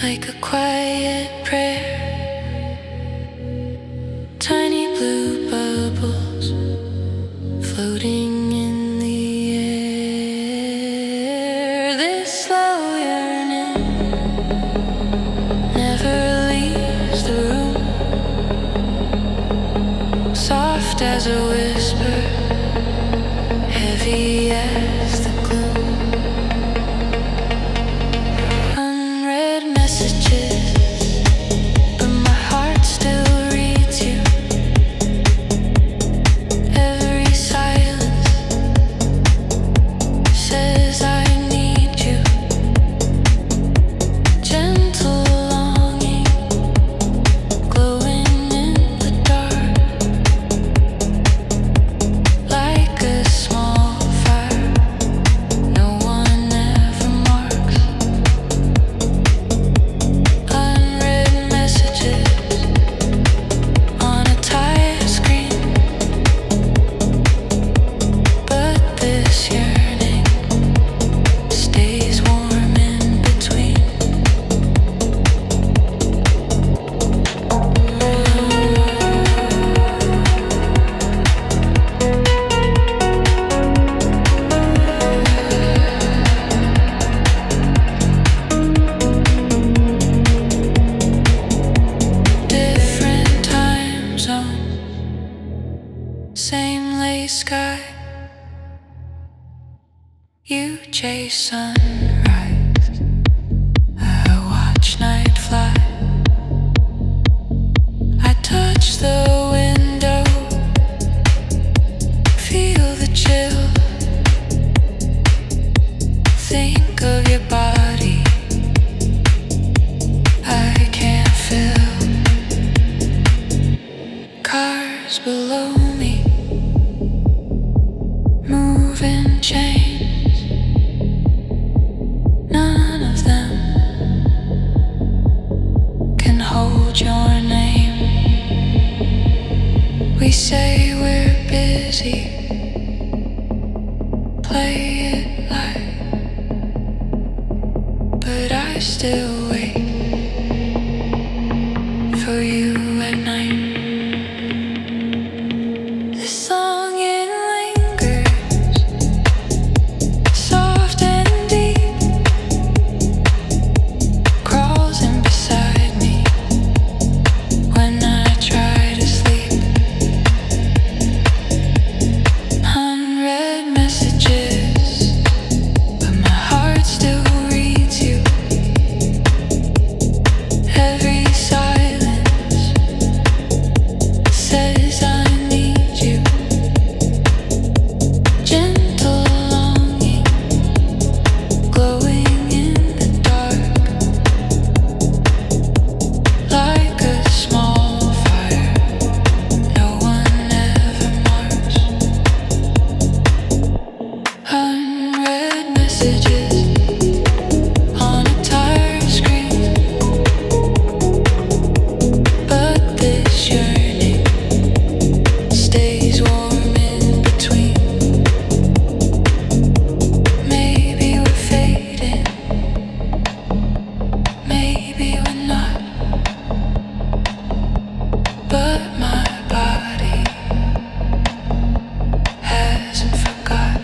like a quiet prayer. Tiny blue bubbles floating in the air. This slow yearning never leaves the room. Soft as a whisper, heavy as the gloom. Unread messages, but my heart still reads you. Every silence says I need you. Gentle longing glowing in the dark, like a small fire no one ever marks. Unread messages on a tire screen, but this yearning stays warm in between. Different time zone, same lace sky. You chase sunrise, I watch night fly. I touch the window, feel the chill. Think of your body, I can't feel. Cars below me, moving chains. None of them can hold your name. We say we're busy, play it light, but I still wait for you at night. This song, it lingers, soft and deep, crawls in beside me when I try to sleep. Unread messages, but my heart still reads you. Every silence says I need you. Gentle longing glowing in the dark, like a small fire no one ever marks. Unread messages on a tire screen, but this yearning stays warm in between. Maybe we're fading, maybe we're not, but my body hasn't forgotten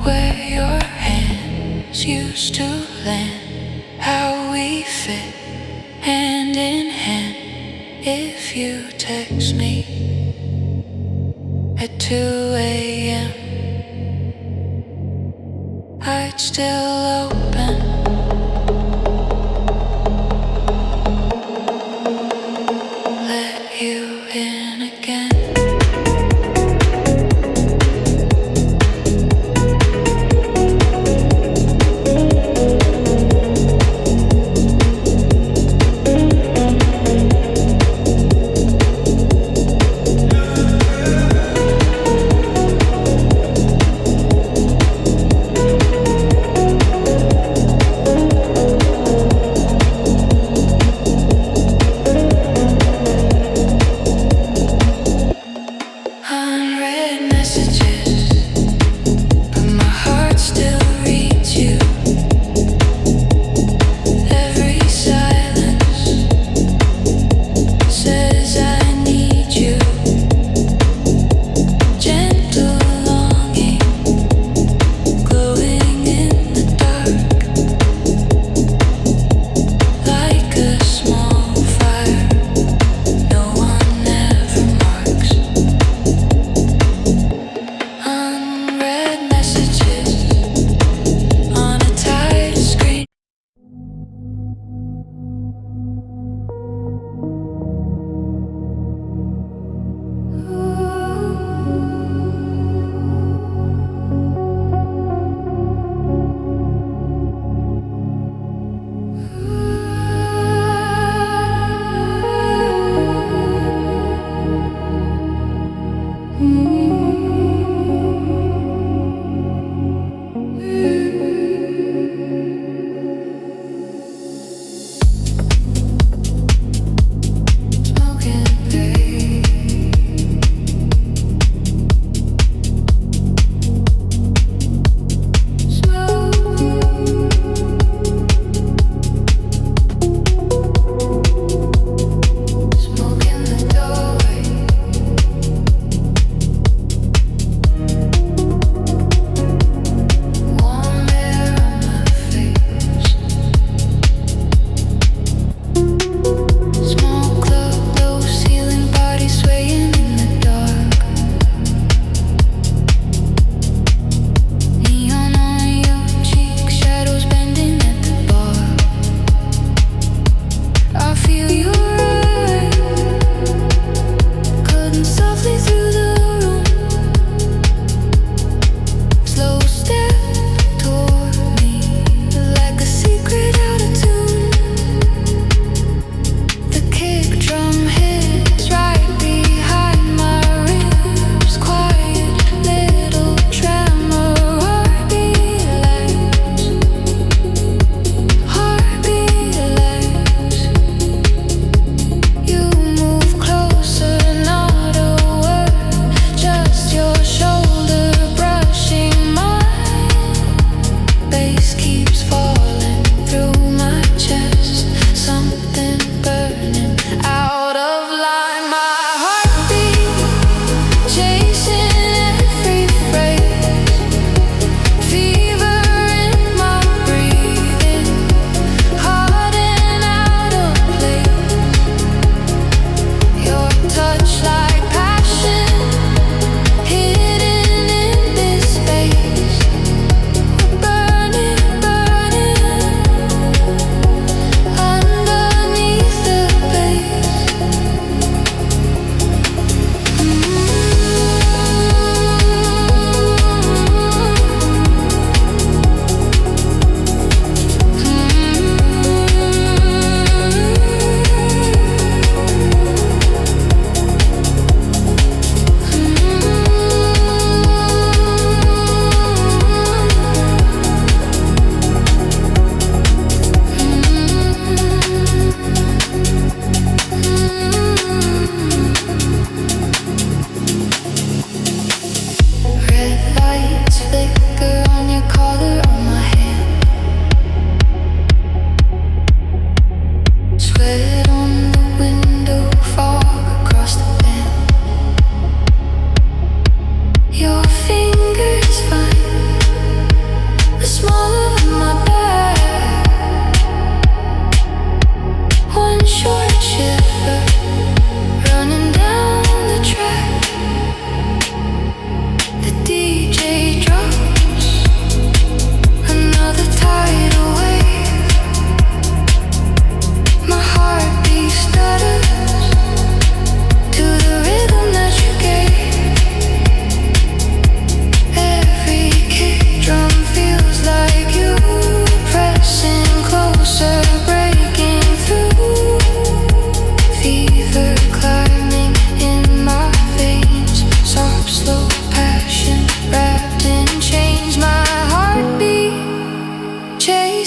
where your hands used to land, how we fit hand in hand. If you text me at 2 a.m., I'd still open. Let you in again.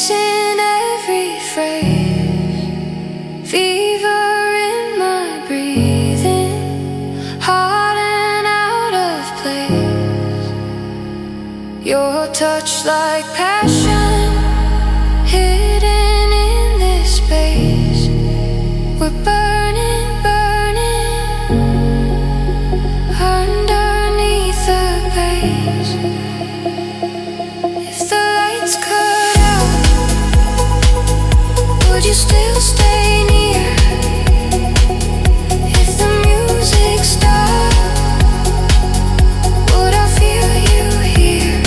in every phrase, fever in my breathing, hard and out of place. Your touch like passion, hidden in this space. We're burning, burning underneath the base. If the lights cut out, would you still stay near? If the music stopped, would I feel you here?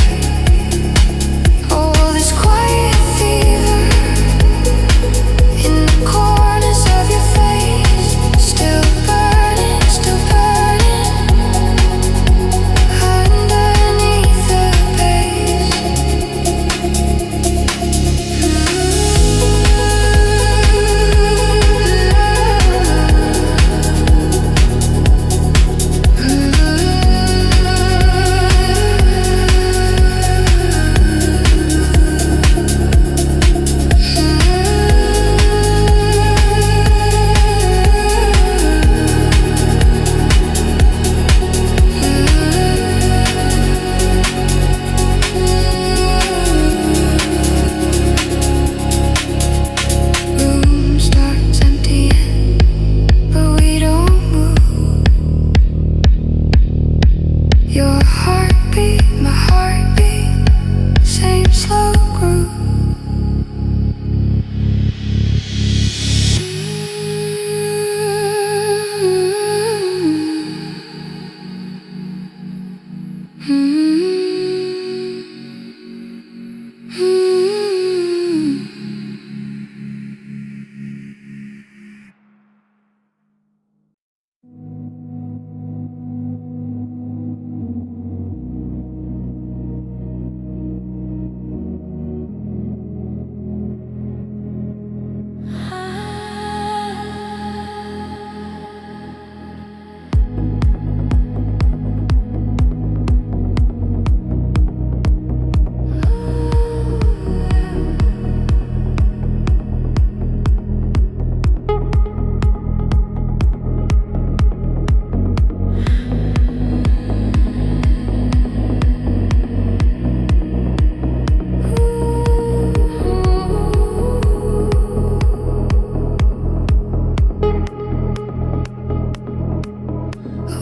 Oh, this quiet fever in the corners of your face, still burning underneath the base. Room starts emptying, but we don't move. Your heartbeat, my heartbeat, same slow groove.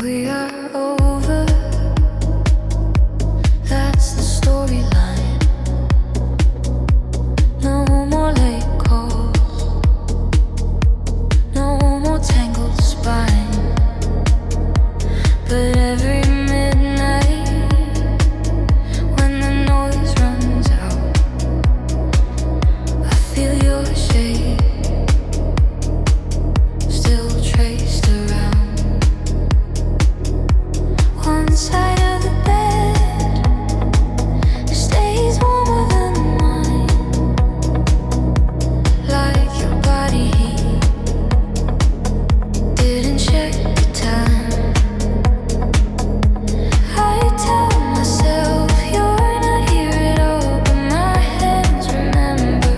We are over, that's the storyline. No more late calls, no more tangled spine. But every midnight, when the noise runs out, I feel your shade still traced around one side of the bed. Stays warmer than mine, like your body heat. Didn't check the time. I tell myself you're not here at all, but my hands remember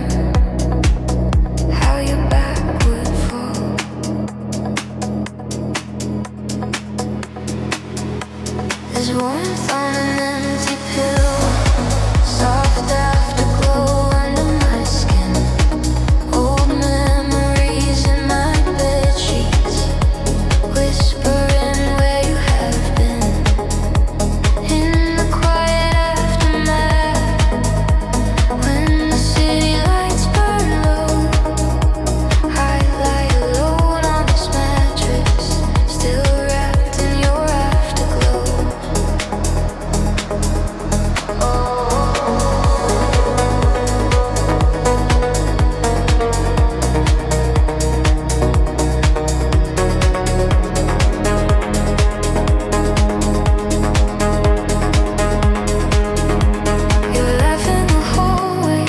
how your back would fall. There's warmth on an empty pill, soft afterglow under my skin. Old memories in my bed sheets, whispering where you have been. In the quiet aftermath, when the city lights burn low, I lie alone on this mattress, still wrapped in your afterglow. Your laugh in the hallway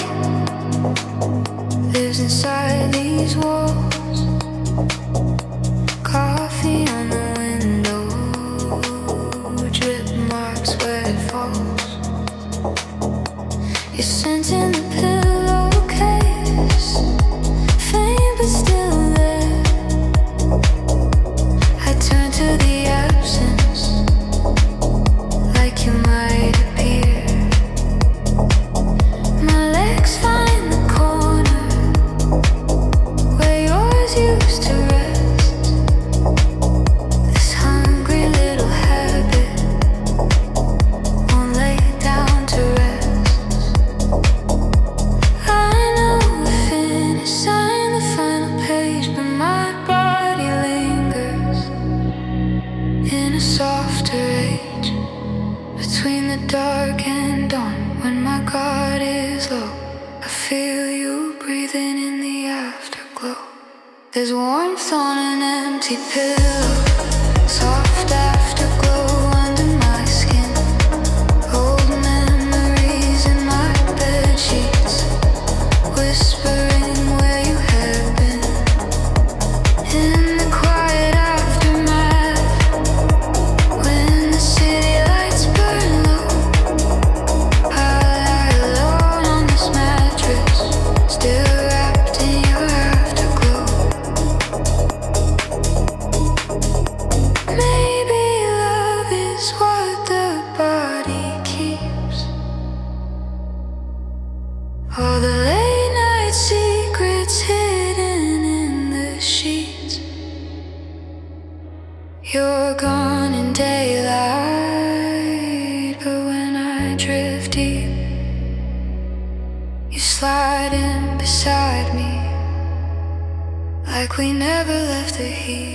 lives inside these walls. Coffee on the window, drip marks where it falls. Your scent in the pillowcase. something in the afterglow. There's warmth on an empty pillow, soft afterglow under my skin. Old memories in my bed sheets, whispering where you have been. In the quiet aftermath, when the city lights burn low, I lie alone on this mattress, still wrapped in your afterglow. Maybe love is what the body keeps. All the late night secrets hidden in the sheets. You're gone in daylight, but when I drift deep, you slide in beside me, like we never left the heat.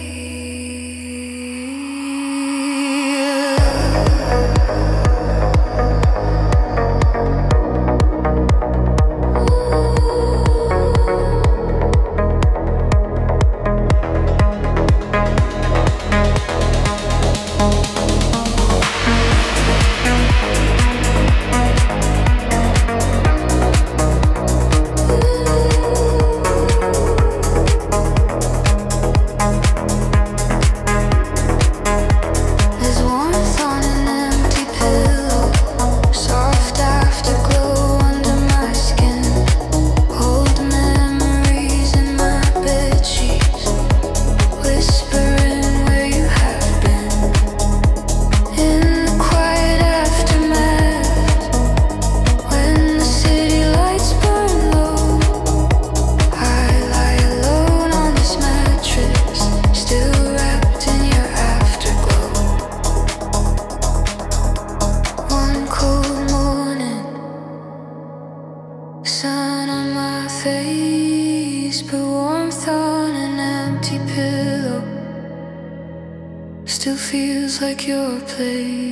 Still feels like your place.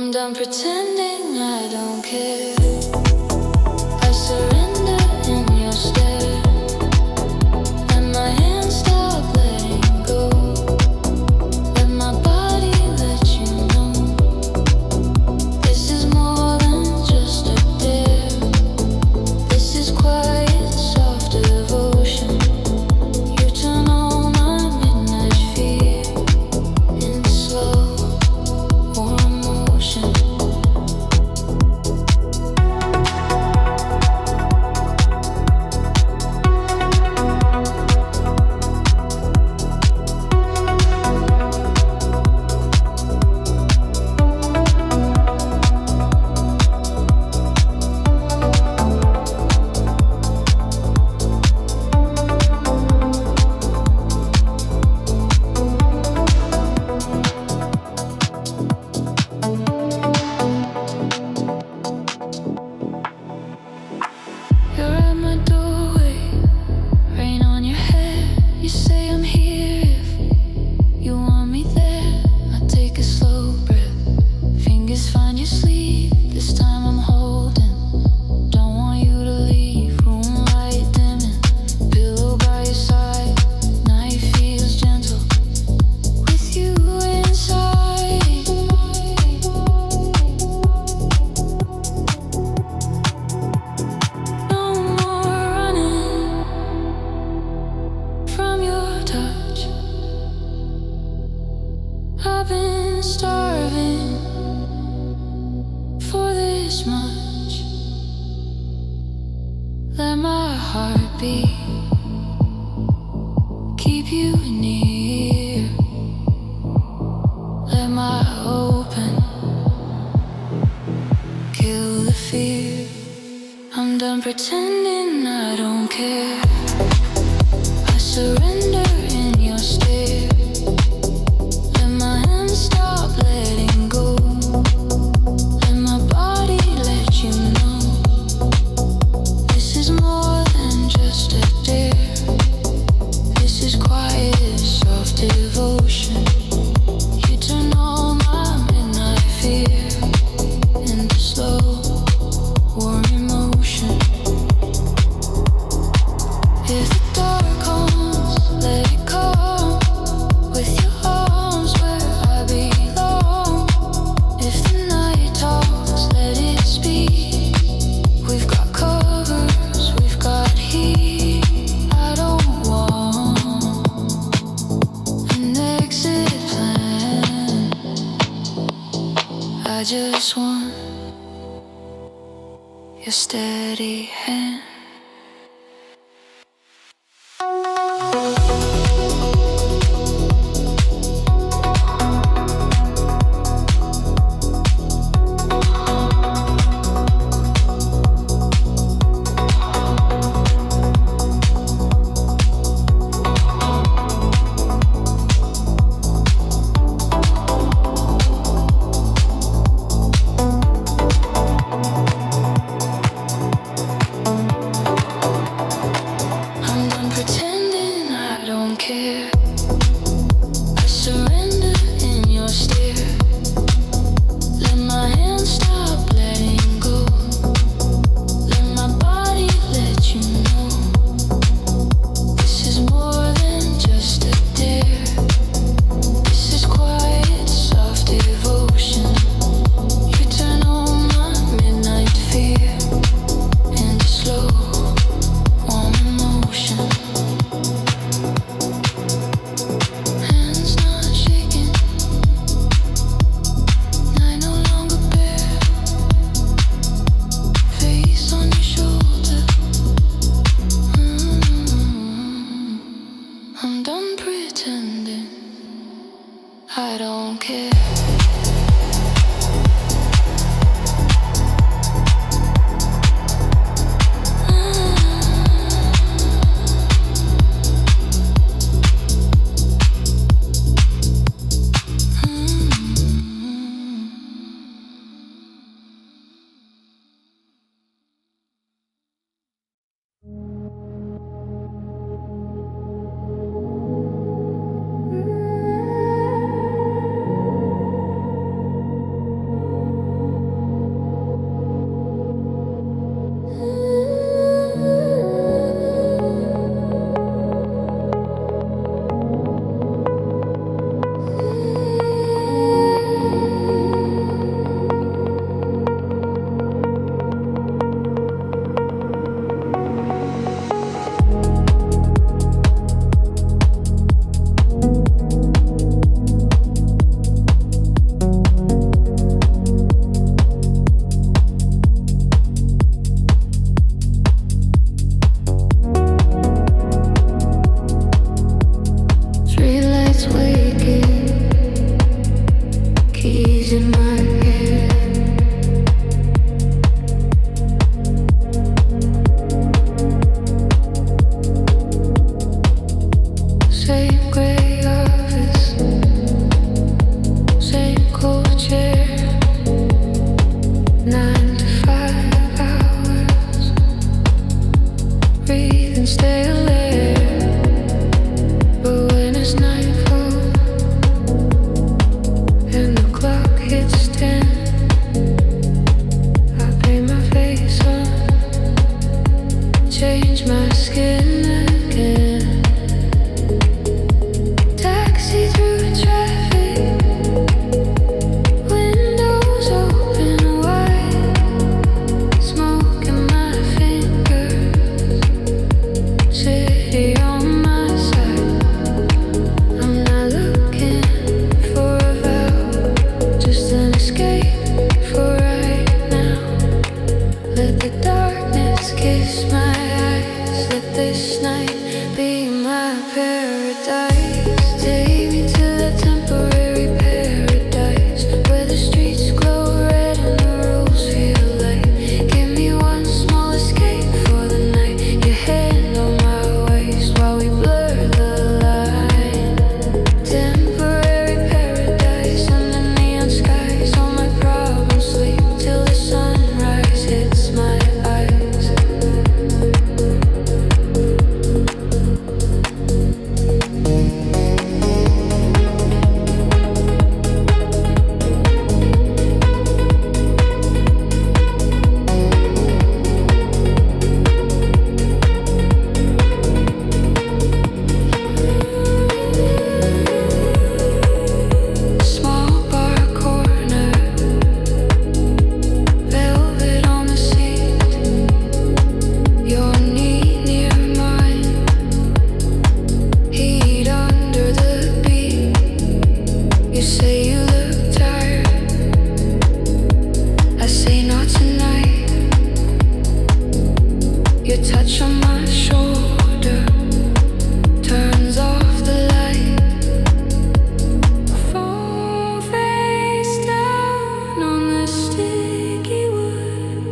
I'm done pretending I don't care. I surrender in your stare. Let my hands stop letting go. Let my body let you know. This is more than just a dare. This is quiet, soft devotion. You turn all my midnight fear into slow, warm motion. You're at my doorway, rain on your hair. You say I'm here if you want me there. I take a slow breath, fingers find your sleeve. This time I'm holding, don't want you to leave. Room light dimming, pillow by your side. Night feels gentle with you inside. No more running from your touch. I've been starving for this much. Let my heart beat, keep you near. Let my open kill the fear. I'm done pretending I don't care. I surrender in your stare. Let my hands stop letting go. Let my body let you know. This is more than just a dare. This is quiet, soft devotion. You turn all my midnight fear into slow, warm emotion. If the dark comes, let it come. With your arms where I belong. If the night talks, let it speak. We've got covers, we've got heat. I don't want an exit plan. I just want your steady hand. I'm done pretending I don't care. I surrender in your stare. Let my hands stop letting go. Let my body let you know. This is more than just a dare. This is quiet, soft devotion. You turn on my midnight fear into slow, warm emotion. Hands not shaking, I no longer bear. Face on your shoulder. I'm done pretending I don't care. say you look tired. I say not tonight. Your touch on my shoulder turns off the light. Fall face down on the sticky wood.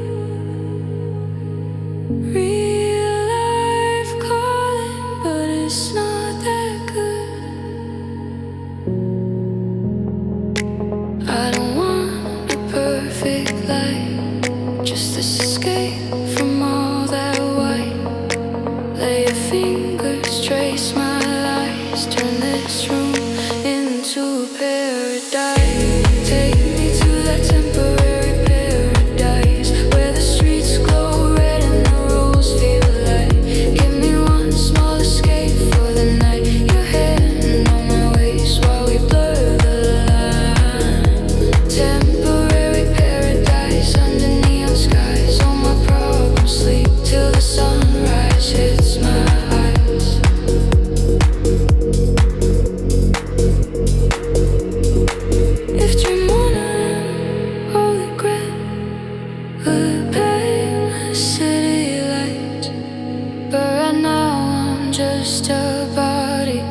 Real life calling, but it's not that good. I don't want a perfect life, just this escape from all that white. Lay your fingers, trace my lies, turn this room into paradise. Take me to that temporary paradise where the streets glow red and the roads feel light. Give me one small escape for the night. Your hand on my waist while we blur the line. Temporary paradise under neon skies. All my problems sleep till the sunrise hits my eyes. If dream on all regret would pale city lights, but right now I'm just a body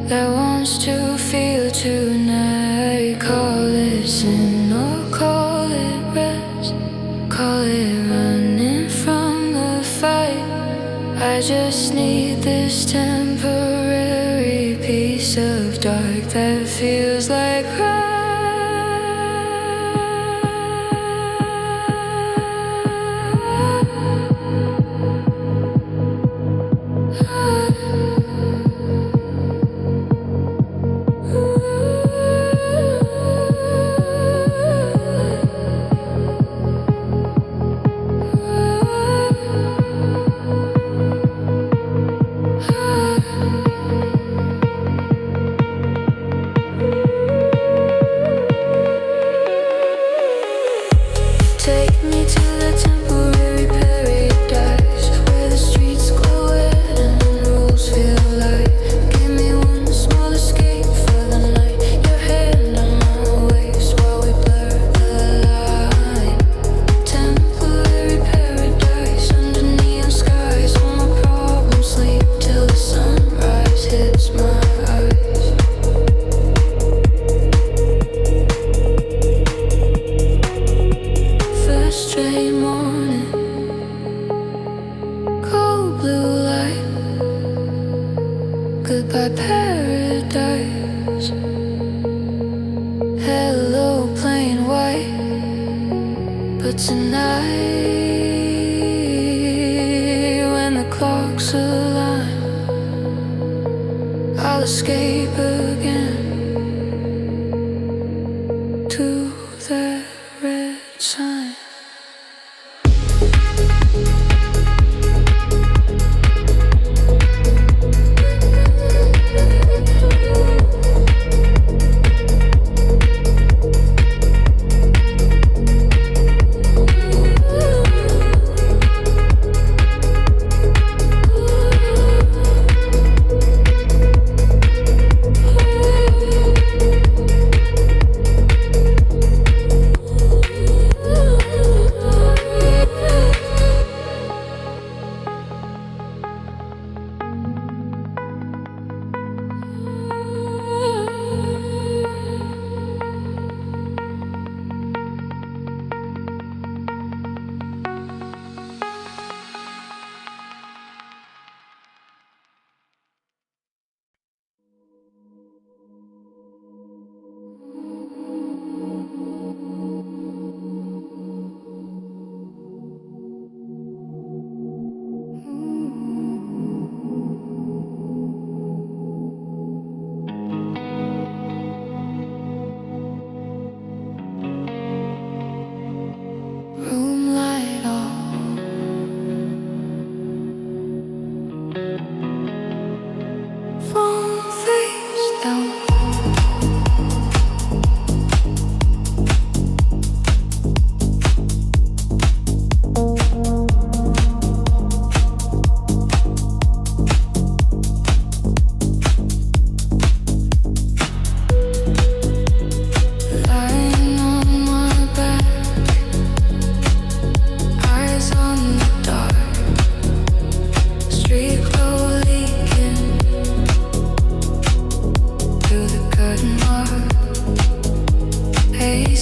that wants to feel tonight. Call it sin or call it rest, call it running from the fight. I just need this temporary piece of dark that feels like take me to the temporary paradise where the streets glow red and the rules feel light. Give me one small escape for the night. Your hand on my waist while we blur the line. Temporary paradise under neon skies. All my problems sleep till the sunrise hits my eyes. First train morning, cold blue light. Goodbye paradise. Hello plain white. But tonight, when the clocks align, I'll escape again to that red sign.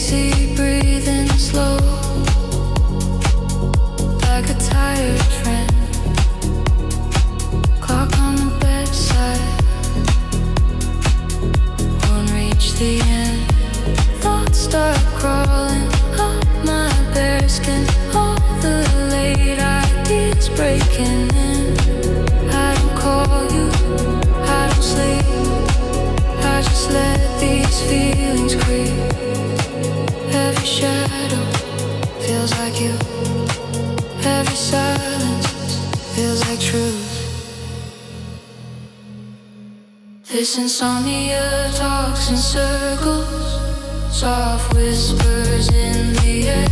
easy, breathing slow, like a tired friend. Clock on the bedside won't reach the end. Thoughts start crawling up my bare skin. All the late ideas breaking in. I don't call you, I don't sleep. I just let these feelings creep. Every shadow feels like you. Every silence feels like truth. This insomnia talks in circles, soft whispers in the air.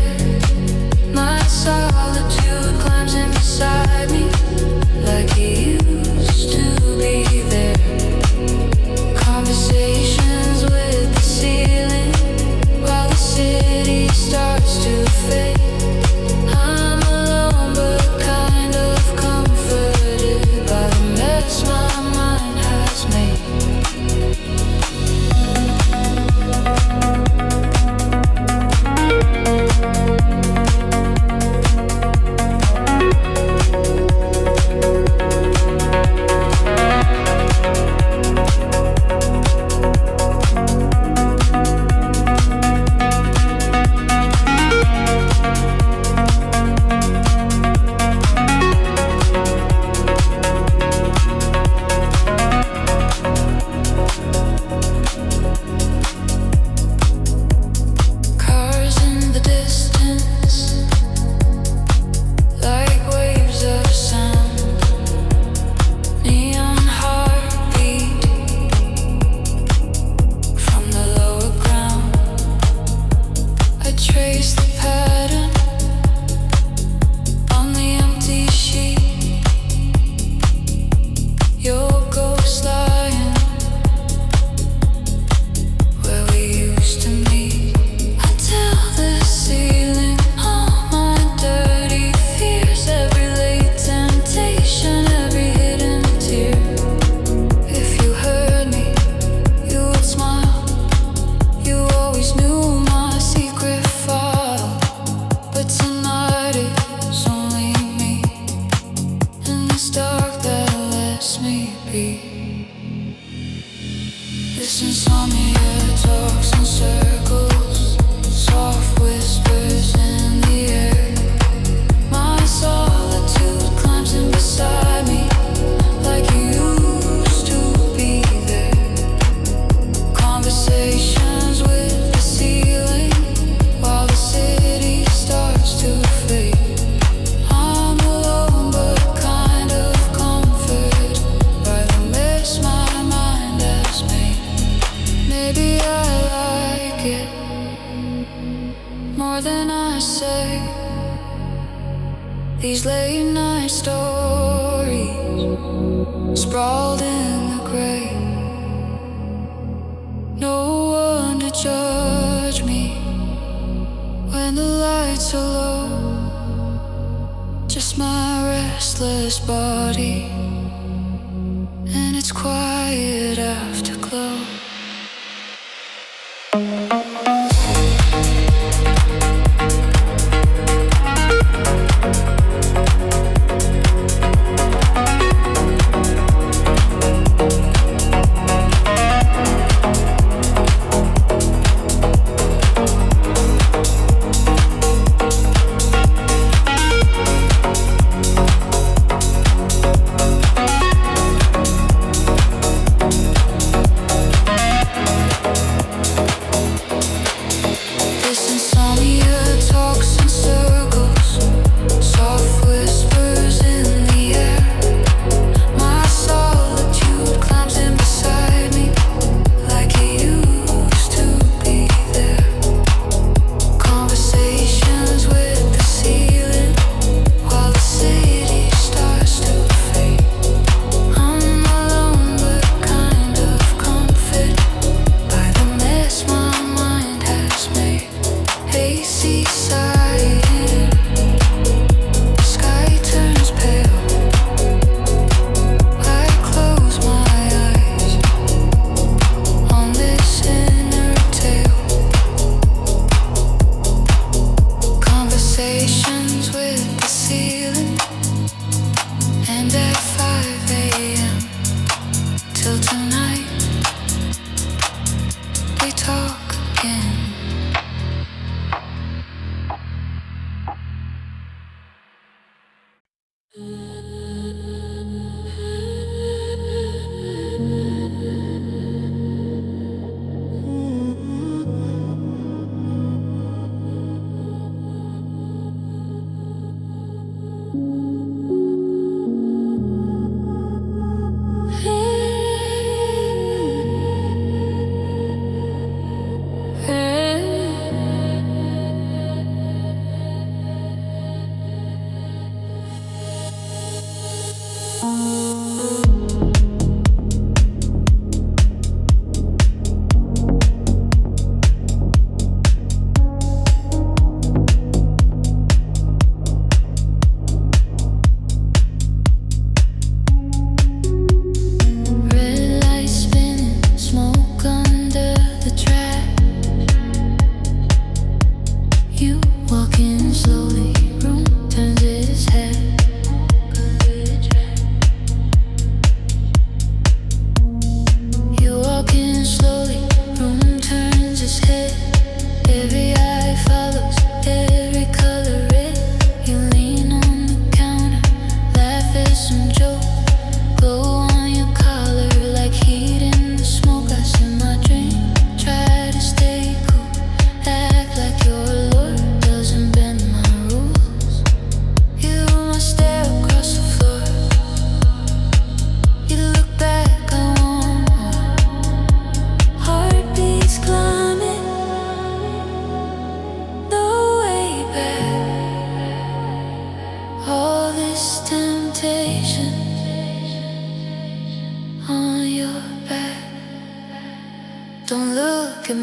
My solitude climbs in beside me, like he used to be there. Conversations with the ceiling, while the city starts to fade. I'm alone but kind of comforted by the mess my mind has made. These late night stories sprawled in the gray. No one to judge me when the lights are low. Just my restless body, and it's quiet afterglow.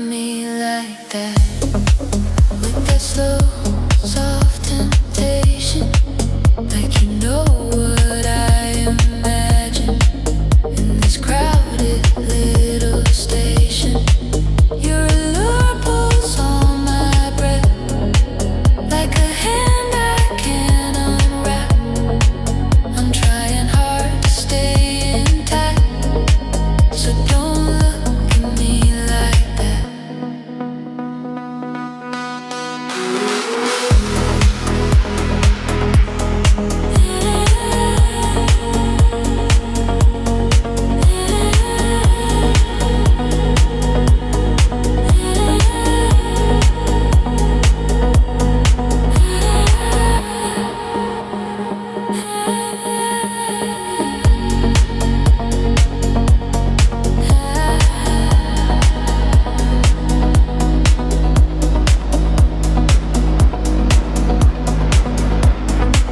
me like that. With that slow, soft temptation, like you know what I imagine. In this crowded little station, your allure pulls on my breath, like a hand I can't unwrap. I'm trying hard to stay intact, so don't look at me like that.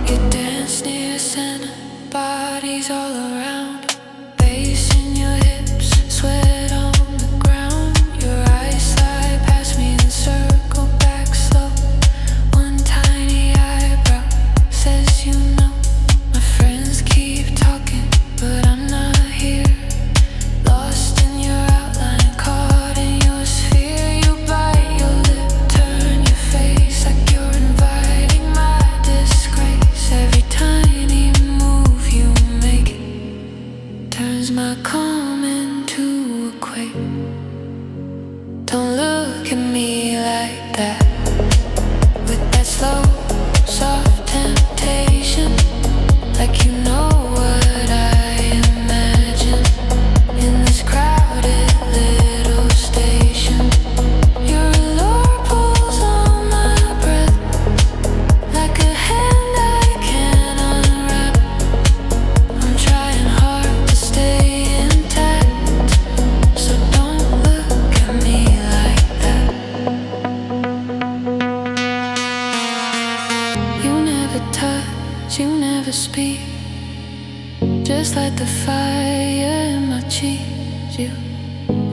You dance near center, bodies all around, bass in your hips, sweat on the ground. Your eyes slide past me and circle back slow. One tiny eyebrow says you know. My friends keep talking, but I'm not here. Lost in your outline, caught in your sphere. You bite your lip, turn your face like you're inviting my disgrace. Every tiny move you make turns my calm into a quake. Don't look at me like that. With that slow, soft temptation, like you know what I imagine. In this crowded little station, your allure pulls on my breath, like a hand I can't unwrap. I'm trying hard to stay intact, so don't look at me like that. You never touch, you never speak, just like the fire in my cheeks. You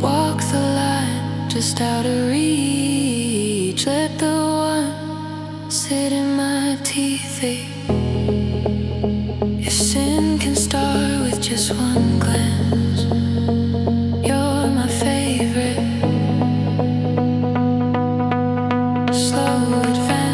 walk the line, just out of reach. Let the one sit in my teeth ache. If sin can start with just one glance, you're my favorite. Slow advance.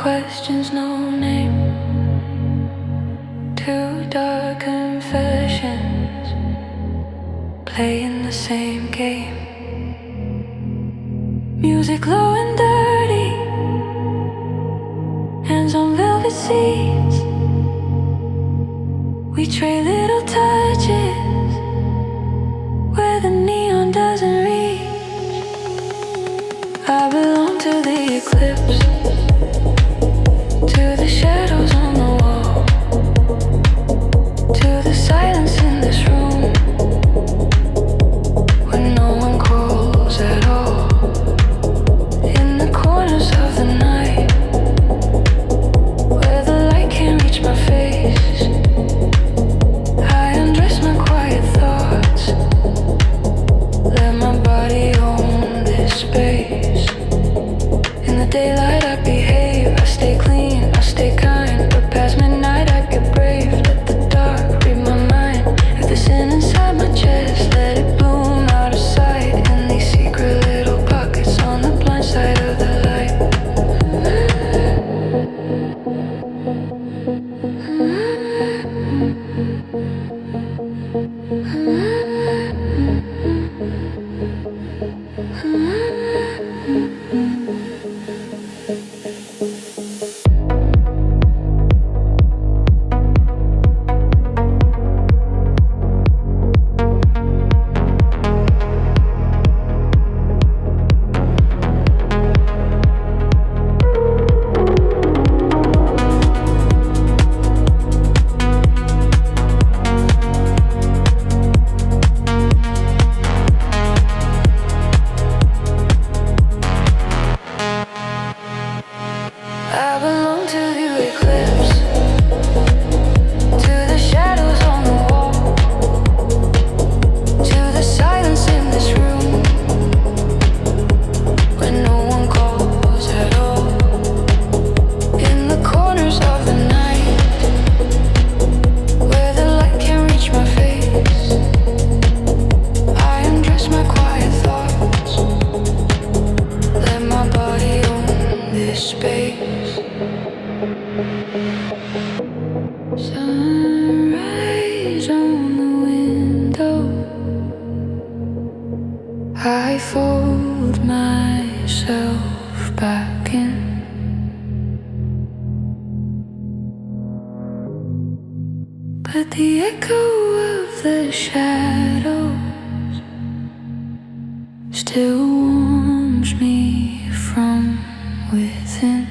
questions, no name. Two dark confessions, playing the same game. Music low and dirty, hands on velvet seats. We trade little touches where the neon doesn't reach. I belong to the eclipse, to the shadows on the wall, to the silence in this room, when no one calls at all. In the corners of the night, where the light can't reach my face, I undress my quiet thoughts, let my body own this space. In the daylight I behave, I stay clean, I stay kind, but past midnight I get brave. Let the dark read my mind. If the sin inside my chest, let it bloom out of sight in these secret little pockets on the blind side of the light. Sunrise on the window, I fold myself back in. But the echo of the shadows still warms me from within.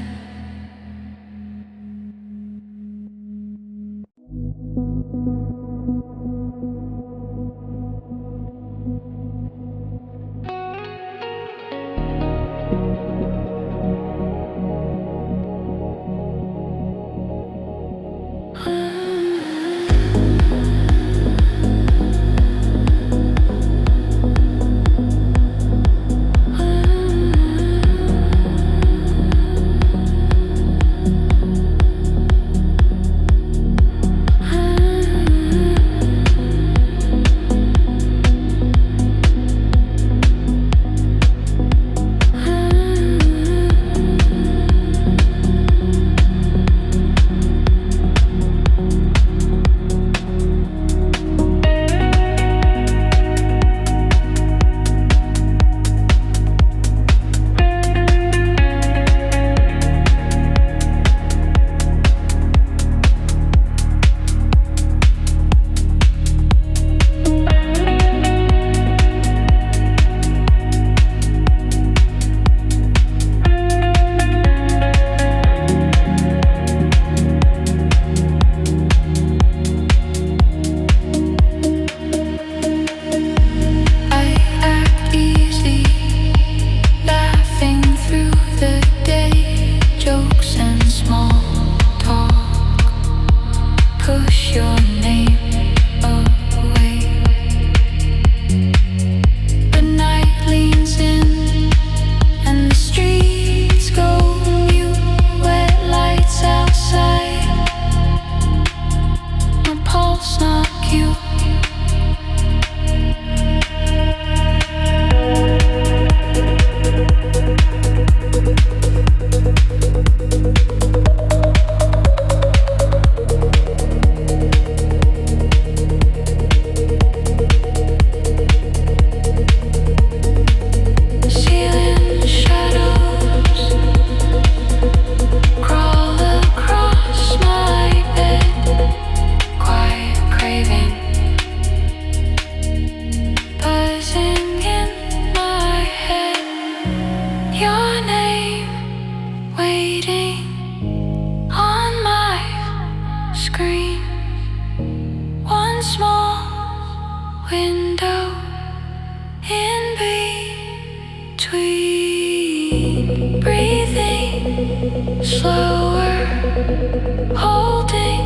window in between, breathing slower, holding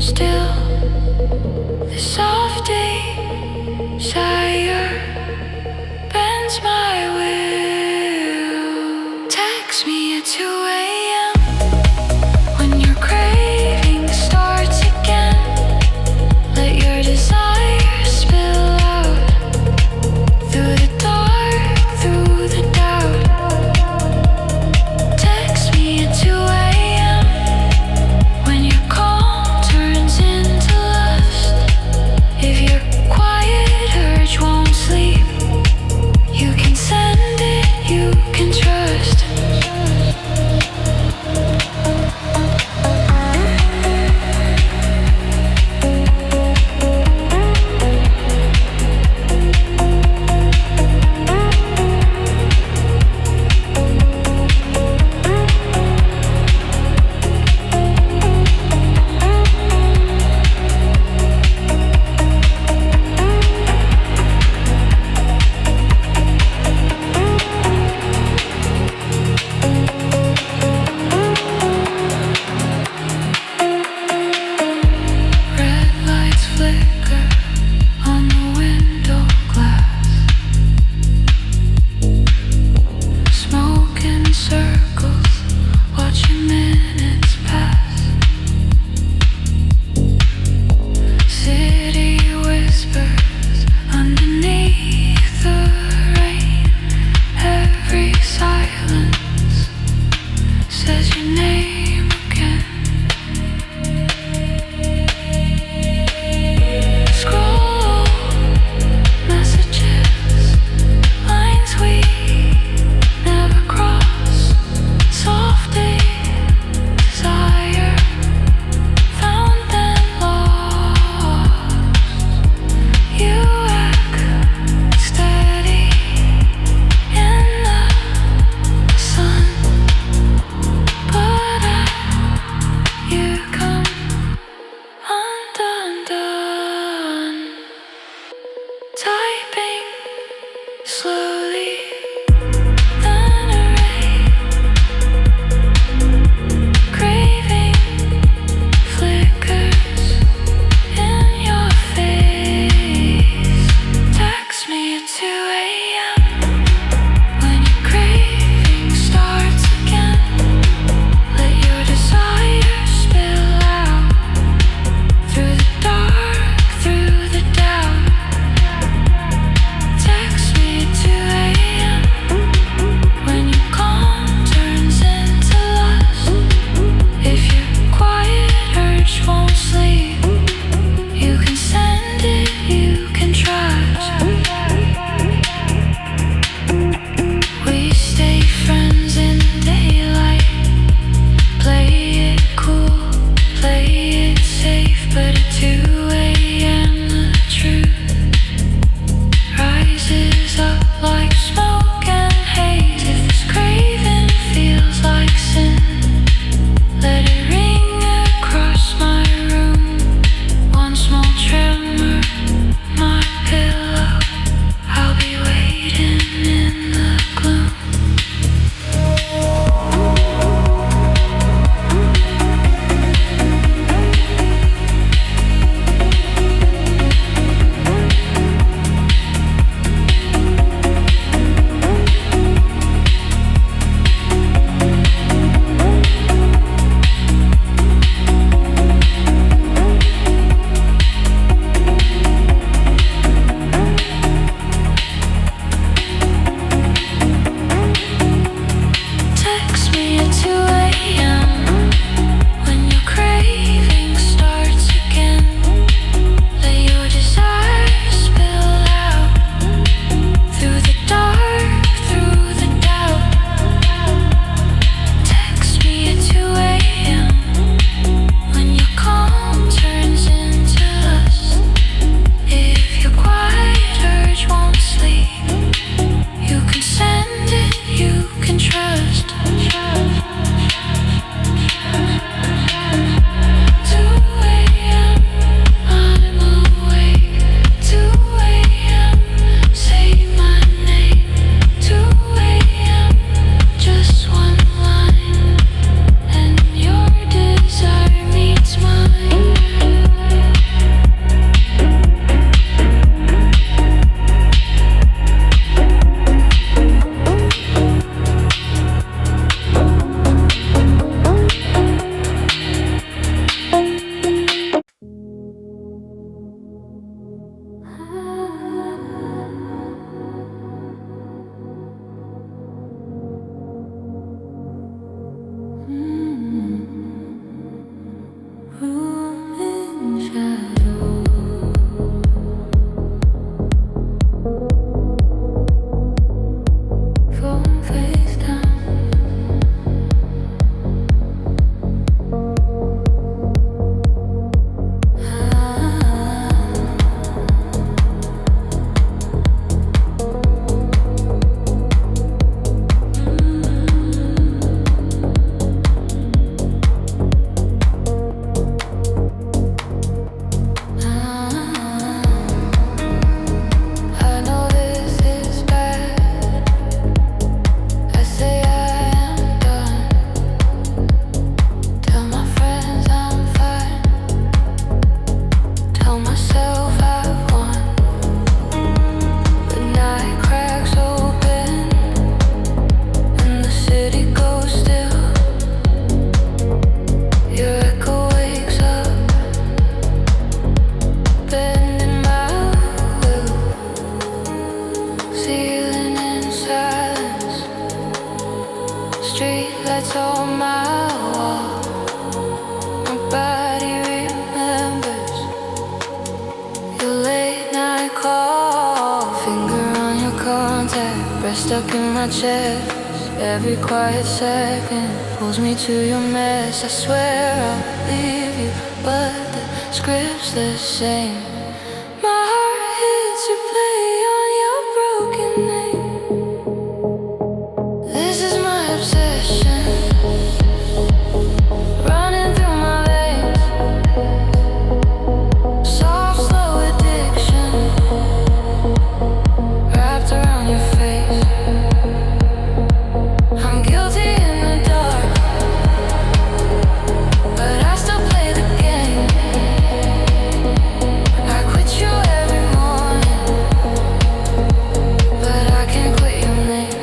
still. The soft desire bends my will. Text me at 2 a.m. when your craving starts again. Let your desire spill out through the dark, through the doubt. Text me at 2 a.m. when your calm turns into lust. If your quiet urge won't sleep, you can send stuck in my chest. Every quiet second pulls me to your mess. I swear I'll leave you, but the script's the same. My heart hits replay on your broken name. This is my obsession, running through my veins. Soft, slow addiction, wrapped around your face. I'm guilty in the dark, but I still play the game. I quit you every morning, but I can't quit your name.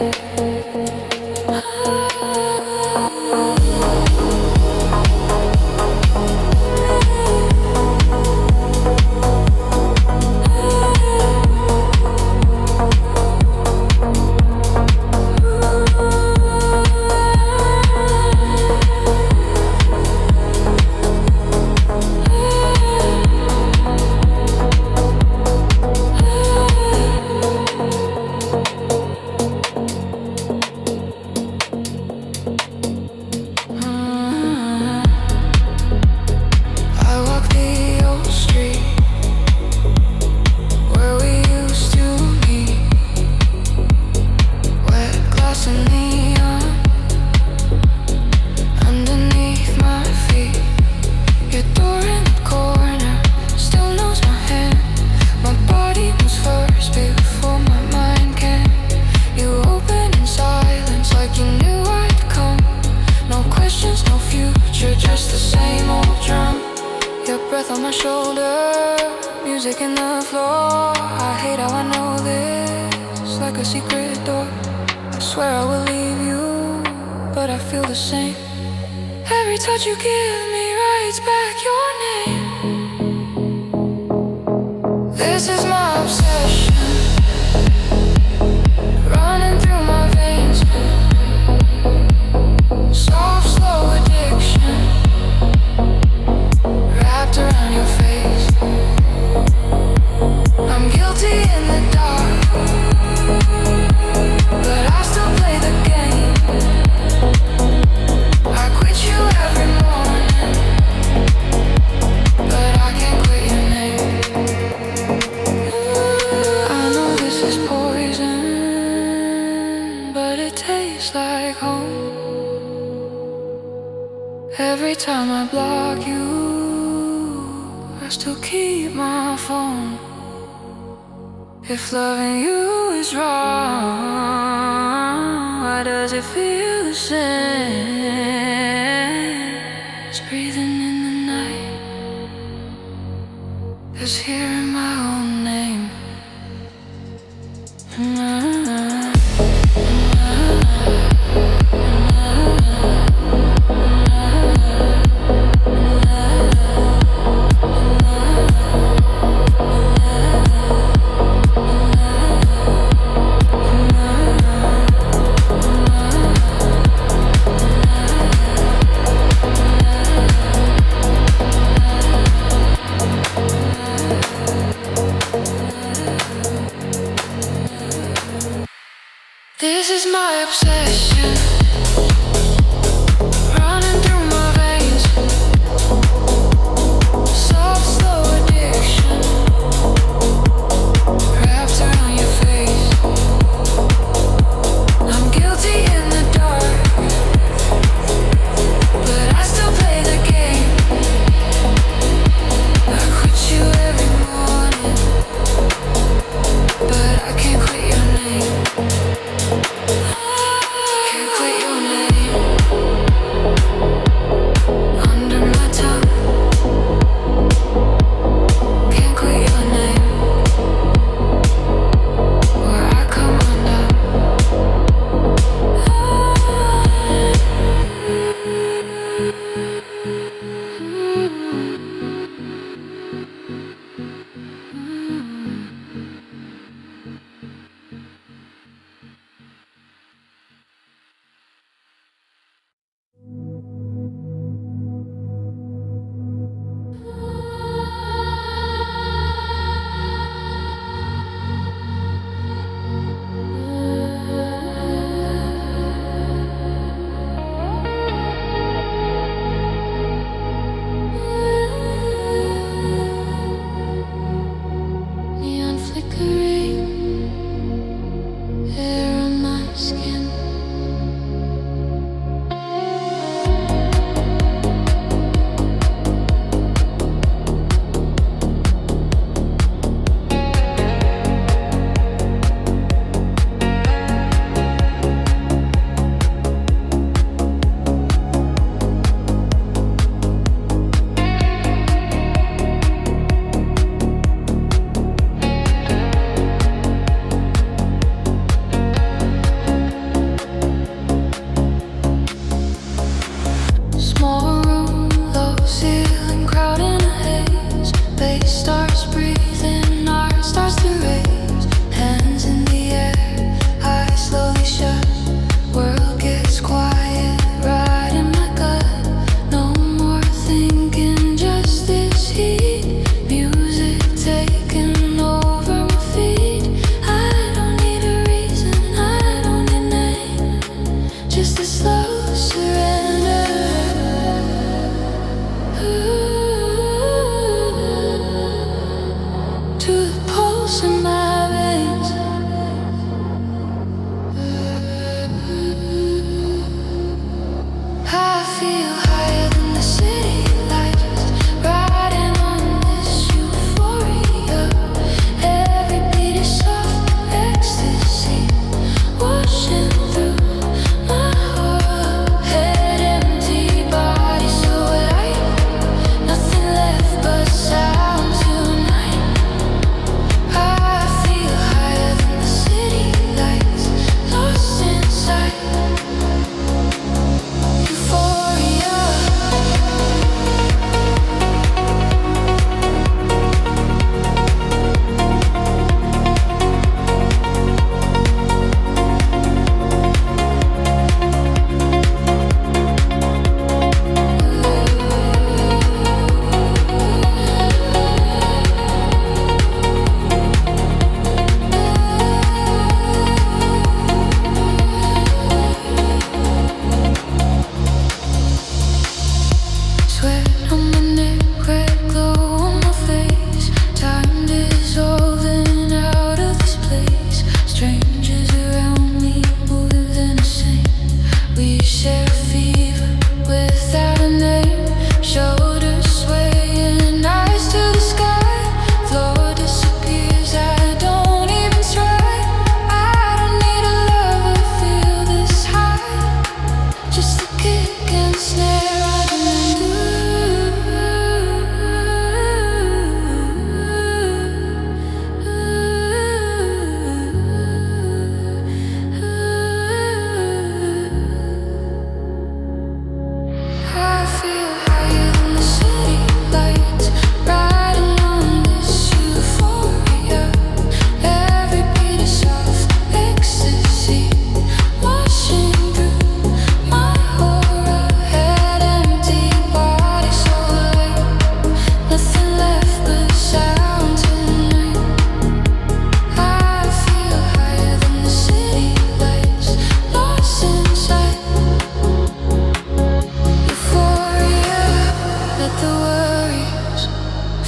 Every time I block you, I still keep my phone. If loving you is wrong, why does it feel the same? It's breathing in the night, it's hearing my own name. This is my obsession, running through my veins. Soft, slow addiction, wrapped around your face. I'm guilty in the dark, but I still play the game. I quit you every morning, but I can't quit your name. Can't quit your name under my tongue. Can't quit your name where I come undone.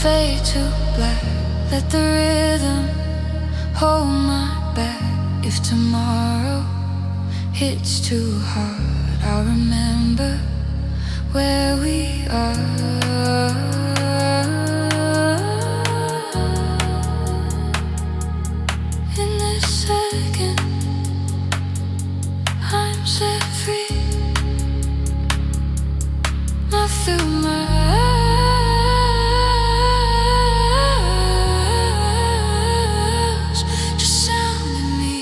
fade to black. Let the rhythm hold my back. If tomorrow hits too hard, I'll remember where we are. In this second, I'm set free. Not through my eyes, just sound in me.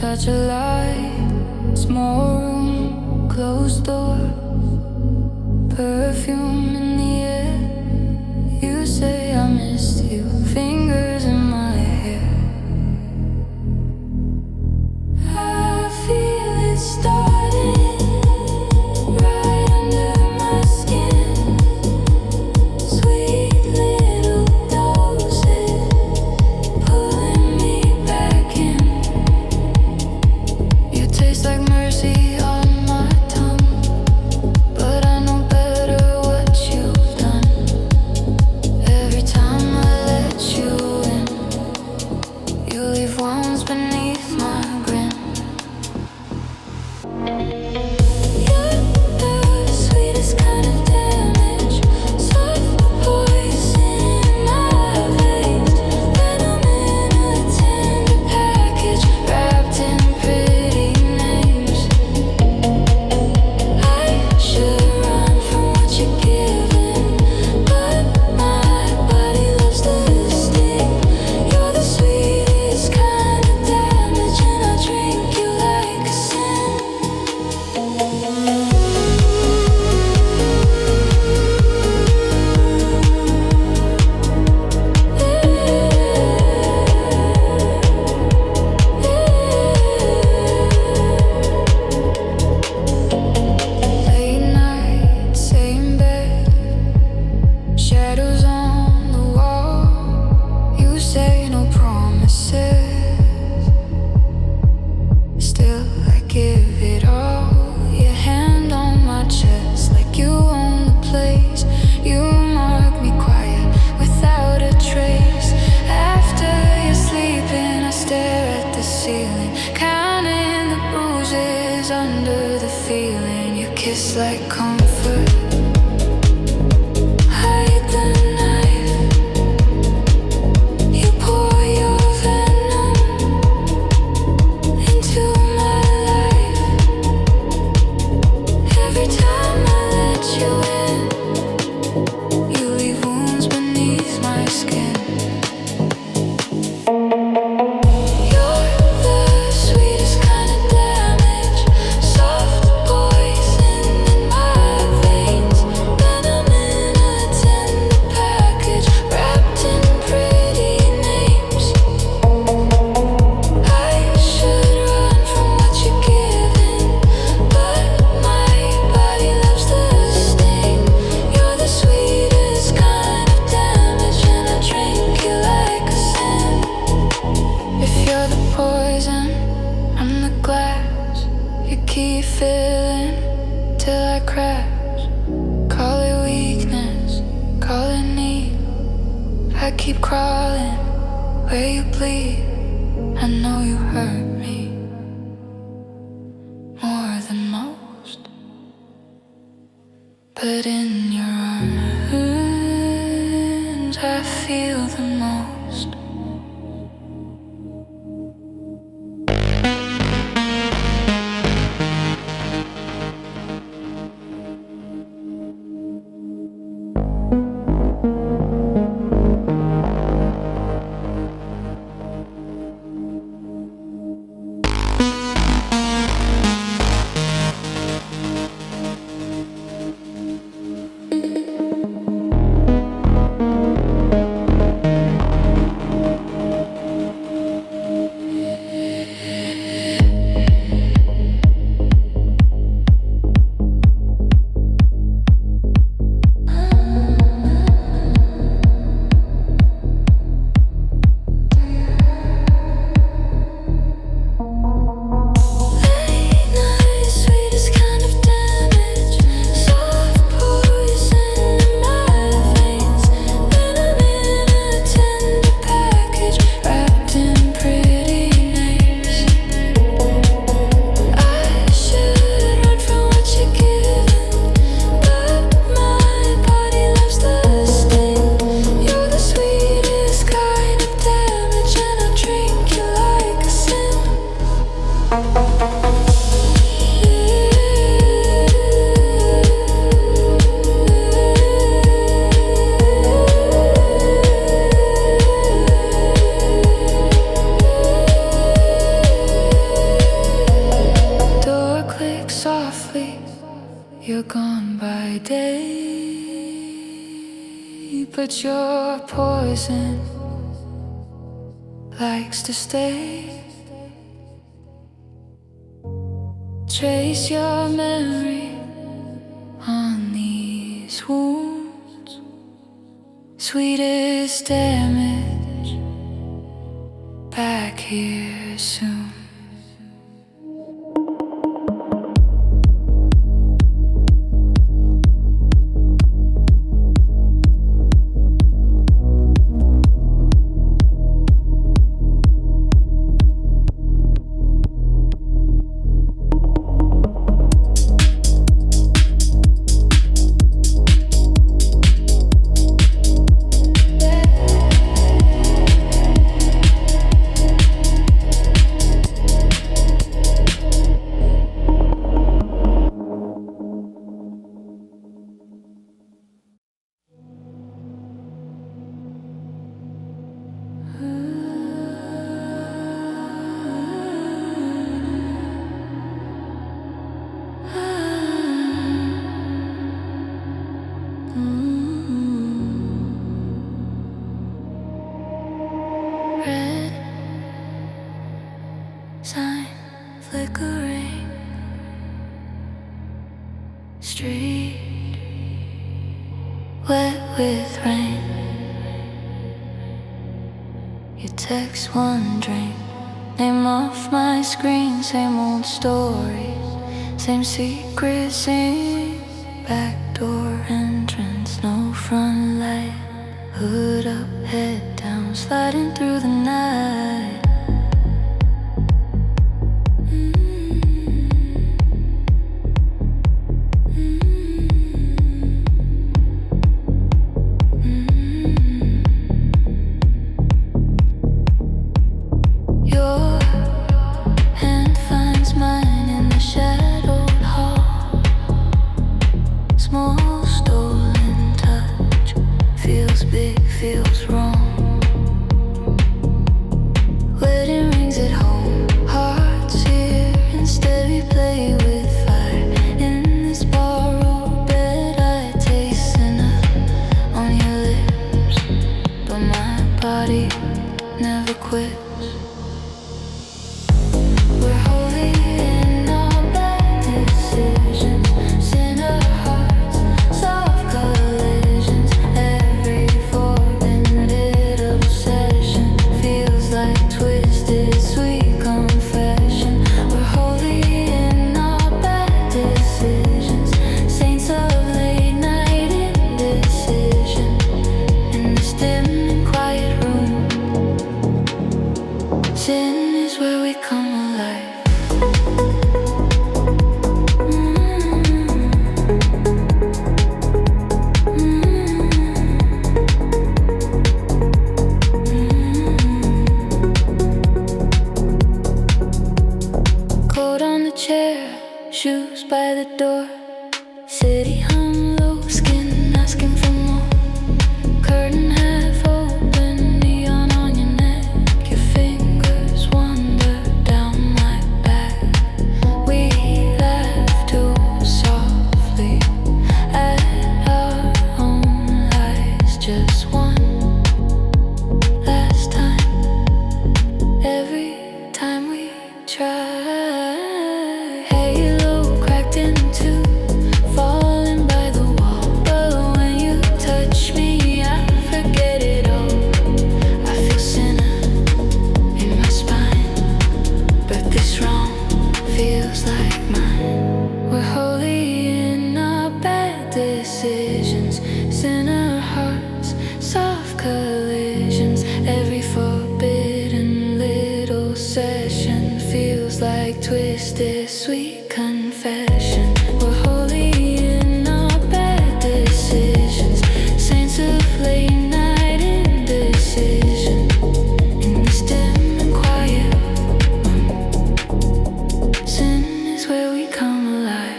Touch a light, small room, closed door, perfume in the air. You say I missed you, fingers in my hair. I feel it starting right under my skin. Sweet little doses pulling me back in. Tastes like mercy on my tongue, but I know better what you I keep crawling where you bleed. I know you hurt me more than most, but in your arms I feel the most. You're gone by day, but your poison likes to stay. Trace your memory on these wounds. Sweetest damage, back here soon. Red sign flickering, street wet with rain. You text wondering, name off my screen. Same old stories, same secret scene. Backdoor entrance, no front light. Hood up, head down, sliding through the night. Your hand finds mine in the shadowed hall. Small stolen touch, feels big, feels wrong. Wedding rings at home, hearts here. Instead we play with fire in this borrowed bed. I taste sinner on your lips, but my body never quits. We're holy in our bad decisions, sinner hearts, soft collisions. Every forbidden obsession feels like twisted sweet confession. We're holy in our bad decisions, saints of late night indecision. In this dim and quiet decisions, sinner hearts, soft collisions. Every forbidden little session feels like twisted sweet confession. We're holy in our bad decisions, saints of late night indecision. In this dim and quiet room, sin is where we come alive.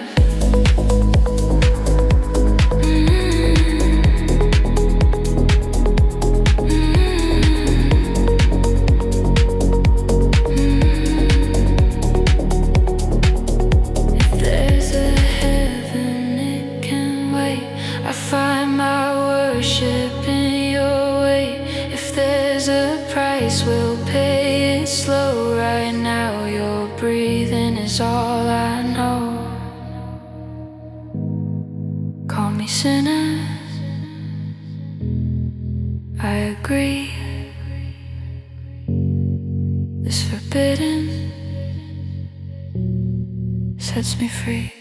We'll pay it slow right now. Your breathing is all I know. Call me sinner, I agree. This forbidden sets me free.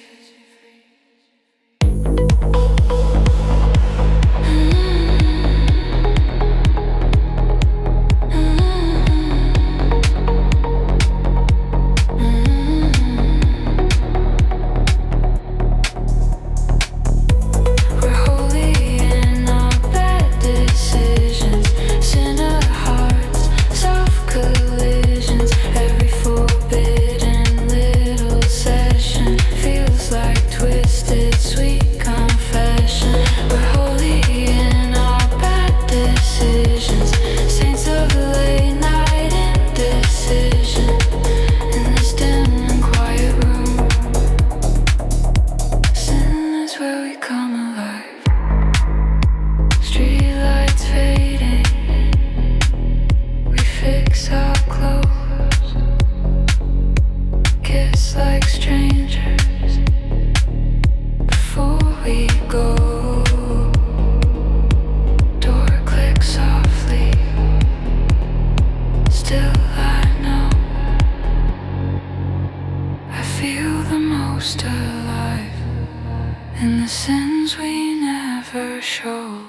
And the sins we never show.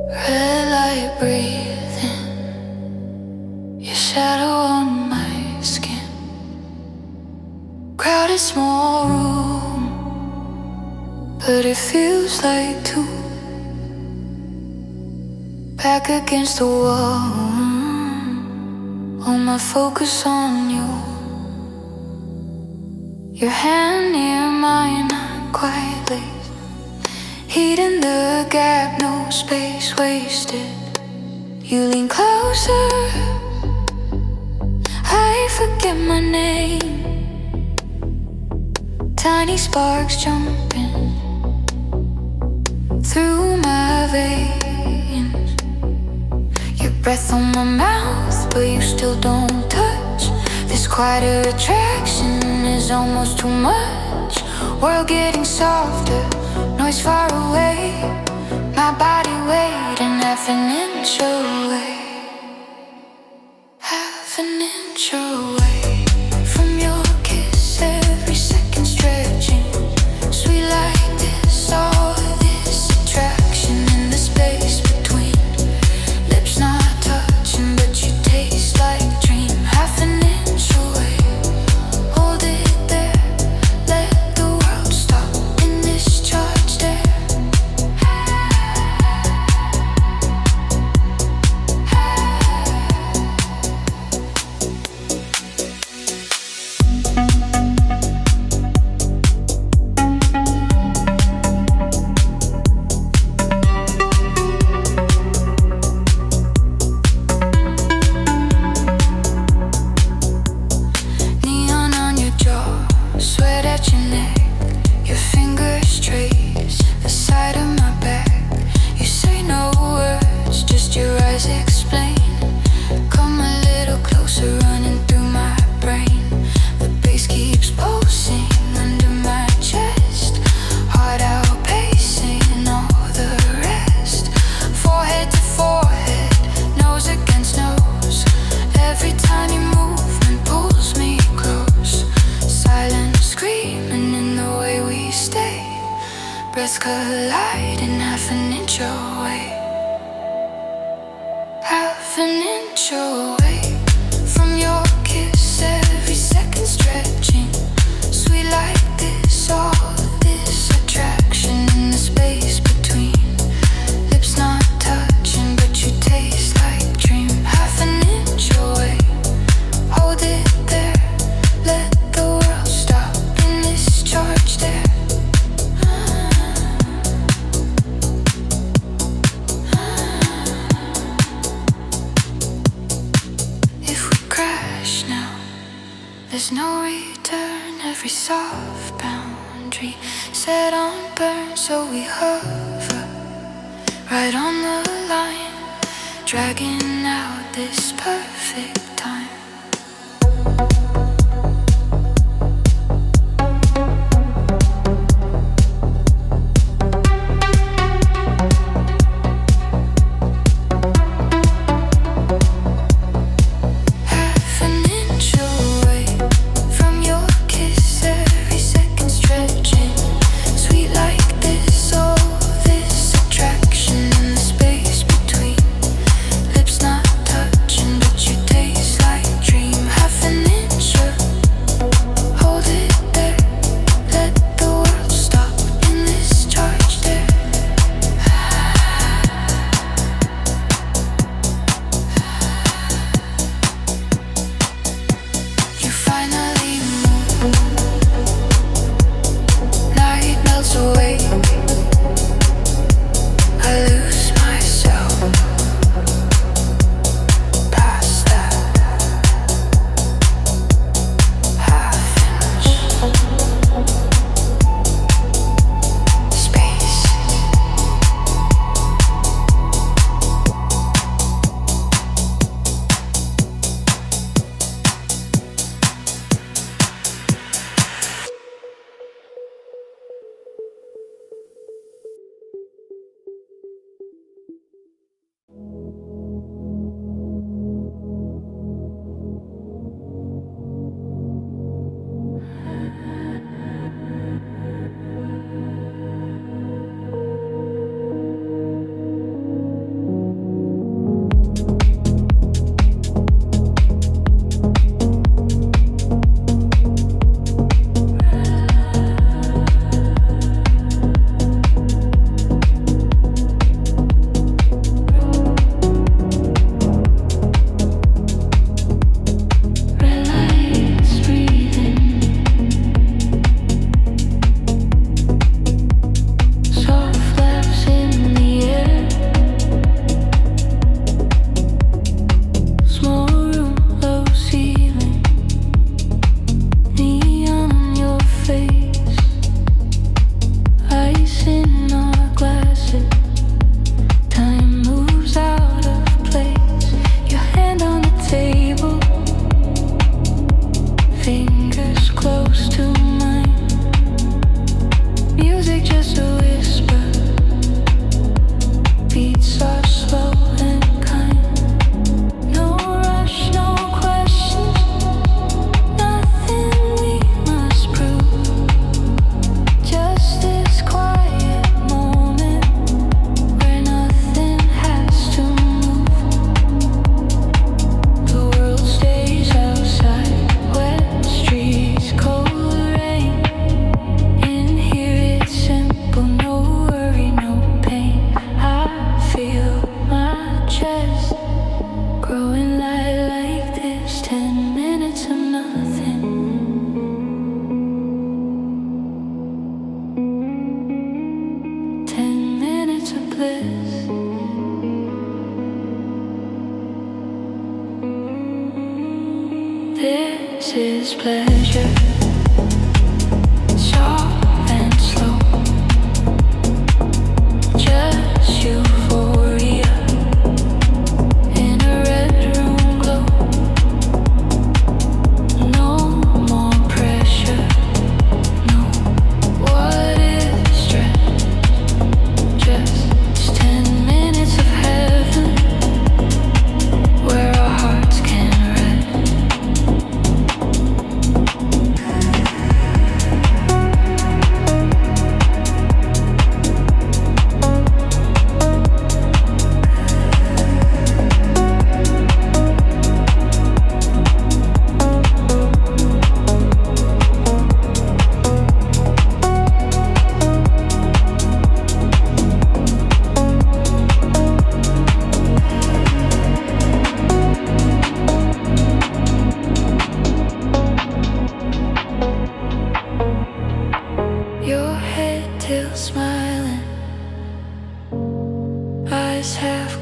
Red light breathing, your shadow on my skin. Crowded small room, but it feels like two. Back against the wall, all my focus on you. Your hand near mine, quietly heating the gap, no space wasted. You lean closer, I forget my name. Tiny sparks jumping through my veins. Your breath on my mouth, but you still don't touch. This quieter attraction is almost too much. World getting softer, noise far away. My body waiting half an inch away. Half an inch away from your kiss, every second stretching. Sweet like this, all this attraction in the space between. Lips not touching, but you taste like a dream. Half an inch away, hold it there. Let the world stop in this charged air. Let's collide in half an inch away. Half an inch away from your kiss, every second stretching. Sweet like this, all this attraction in the space between. Lips not touching, but you taste like dream. Half an inch away, hold it there. Let the world stop in this charge there. There's no return, every soft boundary set on burn, so we hover right on the line, dragging out this perfect time. This is pleasure, soft and slow, just euphoria in a red room glow. No more pressure, no. What is stress? Just 10 minutes of heaven where our hearts can rest.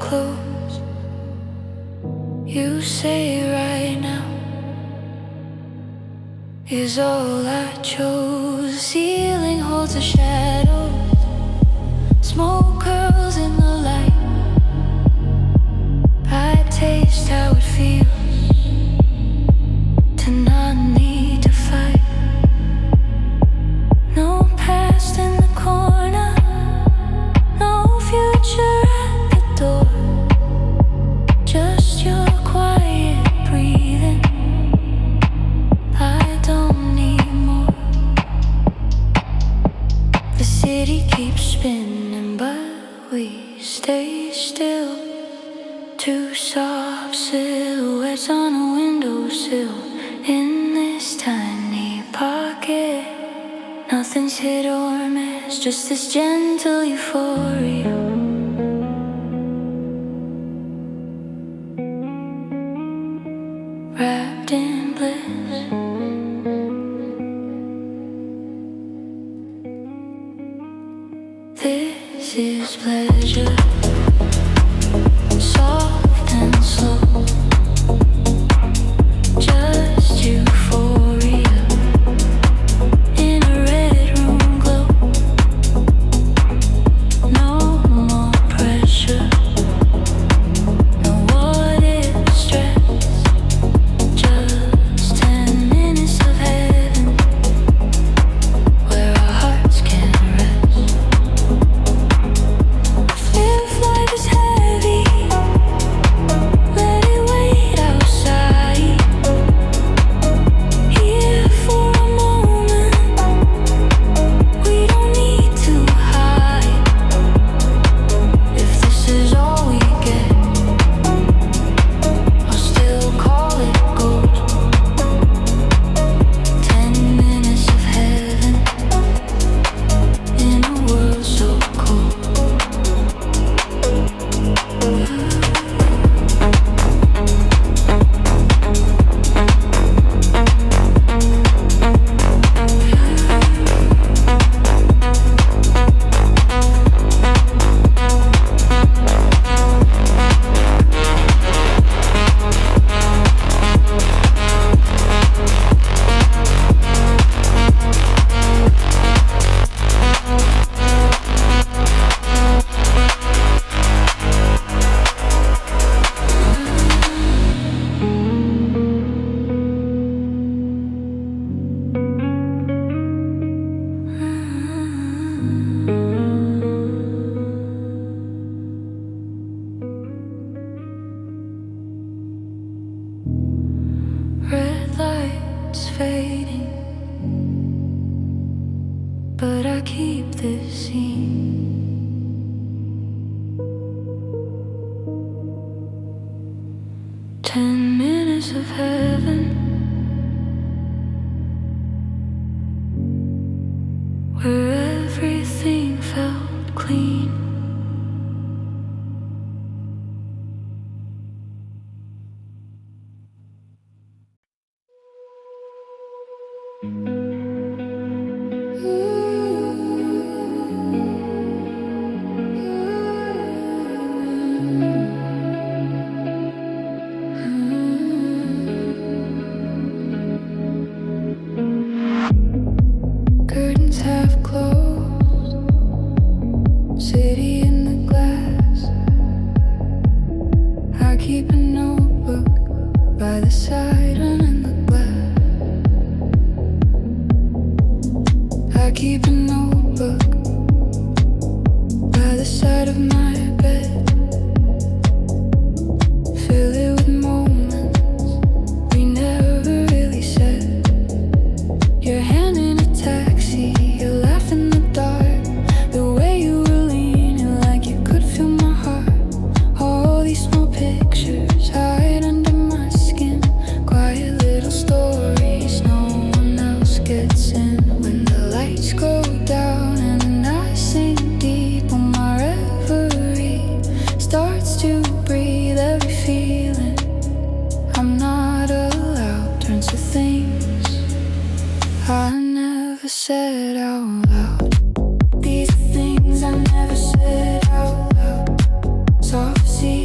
close. You say right now is all I chose. Ceiling holds a shadow, smoke curls in the light. I taste how it feels to not need to fight. No past in the corner, no future at the door. Just your quiet breathing. I don't need more. The city keeps spinning, but we stay still. Two soft silhouettes on a windowsill in this tiny pocket. Nothing's hit or miss, just this gentle euphoria. Wrapped in bliss. This is pleasure, soft and slow. Just euphoria in a red room glow. No more pressure, no what if stress. Just 10 minutes of heaven where our hearts can rest. If life is heavy, let it wait outside. Here for a moment, we don't need to hide. If this is all we get, I'll still call it gold. 10 minutes of heaven in a world so cold. Red lights fading, but I keep this scene. Ten minutes of heaven where everything felt clean. Curtains half closed, city in the glass. I keep a notebook by the side and in the glass. I keep a notebook by the side of my bed. Fill it with moments we never really said. Your hand in a taxi, you laugh in the dark. The way you were leaning like you could feel my heart. All these small pictures hide under my skin. Quiet little stories no one else gets in. When the lights go down and I sink deep on my reverie starts to breathe, every feeling I'm not allowed turns to things I never said out loud. These are things I never said out loud. Soft sea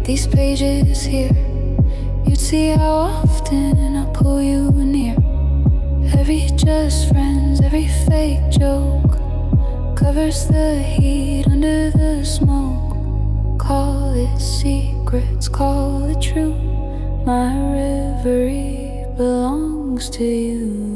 these pages here, you'd see how often I pull you near. Every just friends, every fake joke covers the heat under the smoke. Call it secrets, call it true. My reverie belongs to you.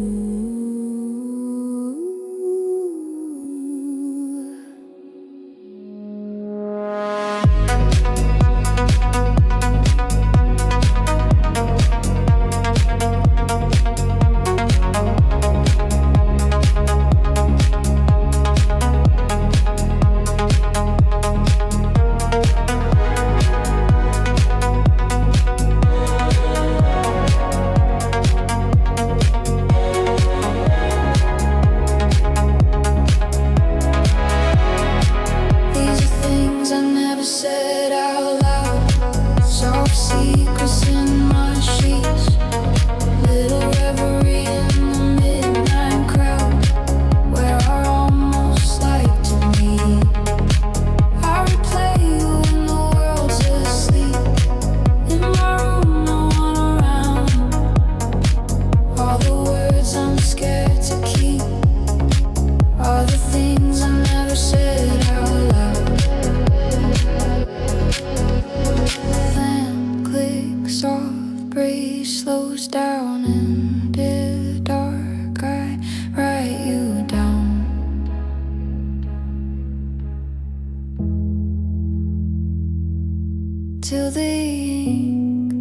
Till the ink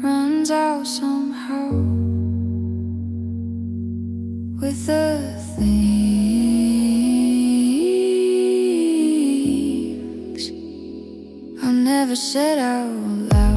runs out somehow with the things I never said out loud.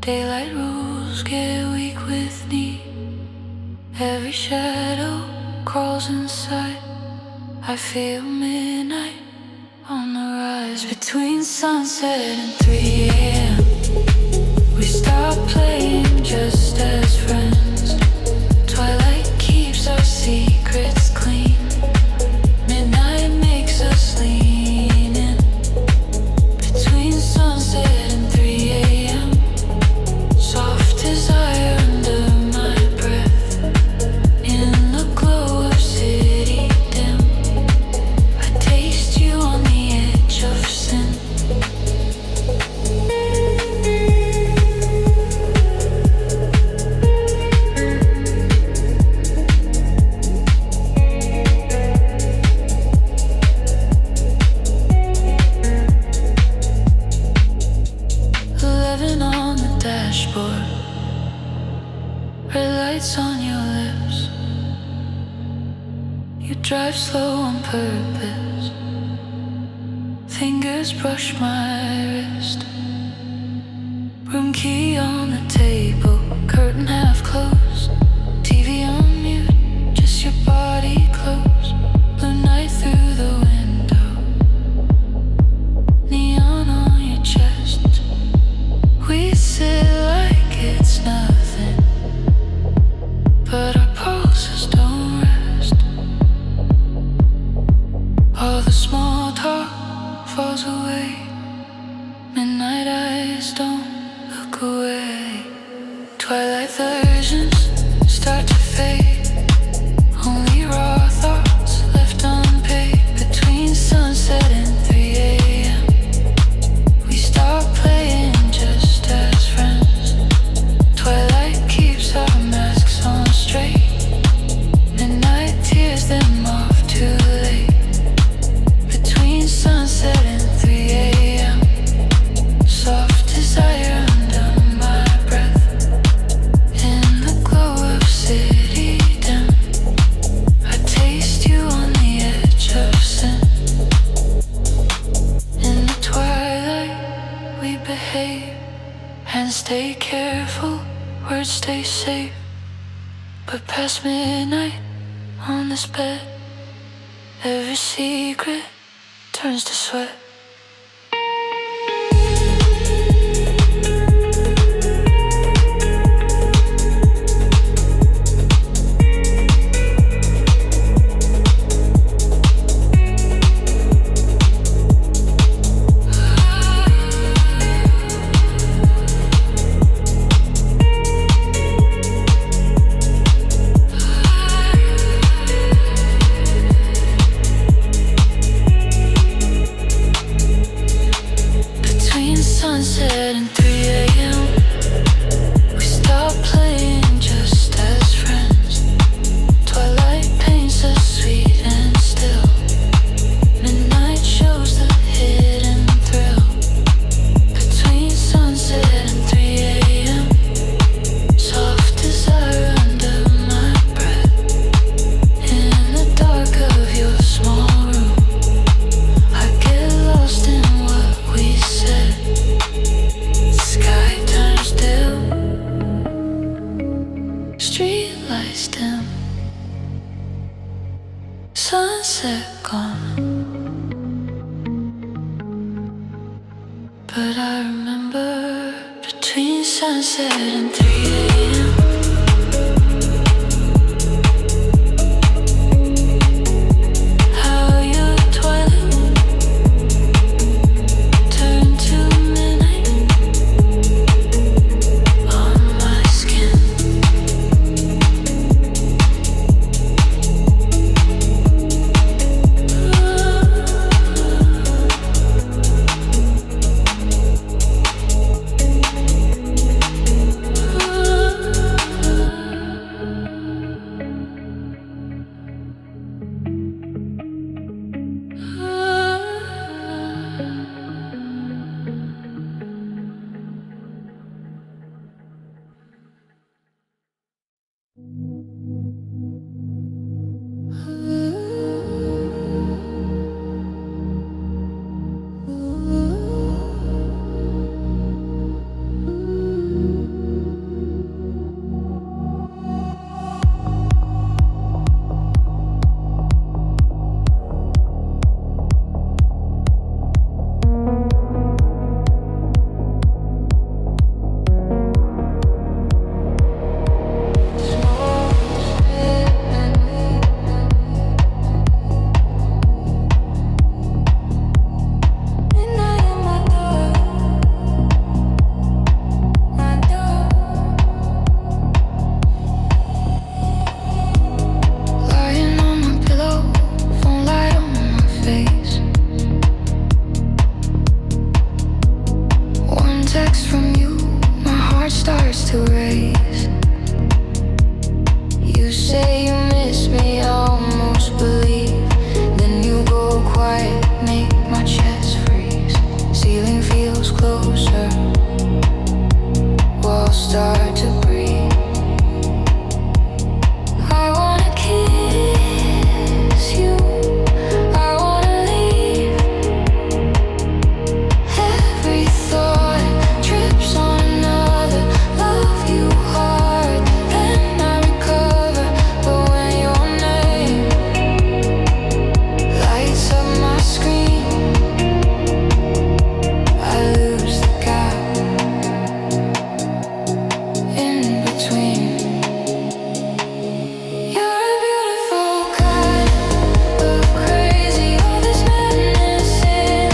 Daylight rules get weak with need. Every shadow crawls inside. I feel midnight on the rise between sunset and 3 a.m. We stop playing just as friends. Twilight keeps our secrets clean. Midnight makes us lean in. Between sunset and 3 a.m. Soft desire under my breath. In the glow of city dim, I taste you on the edge of sin. On your lips, you drive slow on purpose. Fingers brush my wrist. Room key on the table, curtain half closed. TV on mute, just your body close. Blue night through the window, neon on your chest. We sit like it's nothing, but our pulses don't rest. All the small talk falls away. Midnight eyes don't look away. Twilight versions start to fade. Only raw thoughts left unpaid. Between sunset and 3 a.m. we start playing just as friends. Twilight keeps our masks on straight. Midnight tears them off too late. Between sunset and 3 a.m. soft desire under my breath. In the glow of city dim, I taste you on the edge of sin. In the twilight we behave and stay careful, words stay safe. But past midnight on this bed, every secret turns to sweat. Sunset and 3 a.m. we stop playing just as friends. Twilight paints us sweet and still. Midnight shows the hidden thrill. Between sunset and 3 a.m. soft desire under my breath. In the dark of your small room, I get lost in what we said. Sky turns dim, street lights dim, sunset gone. But I remember between sunset and 3 a.m. how your twilight turned to midnight on my skin. text from you, my heart starts to race. You say you miss me, I almost believe. Then you go quiet, make my chest freeze. Ceiling feels closer, walls start to breathe. I wanna kiss you, I wanna leave. Every thought trips on another. Love you hard, then I recover. But when your name lights up my screen, I lose the gap in between. You're a beautiful kind of crazy. All this madness in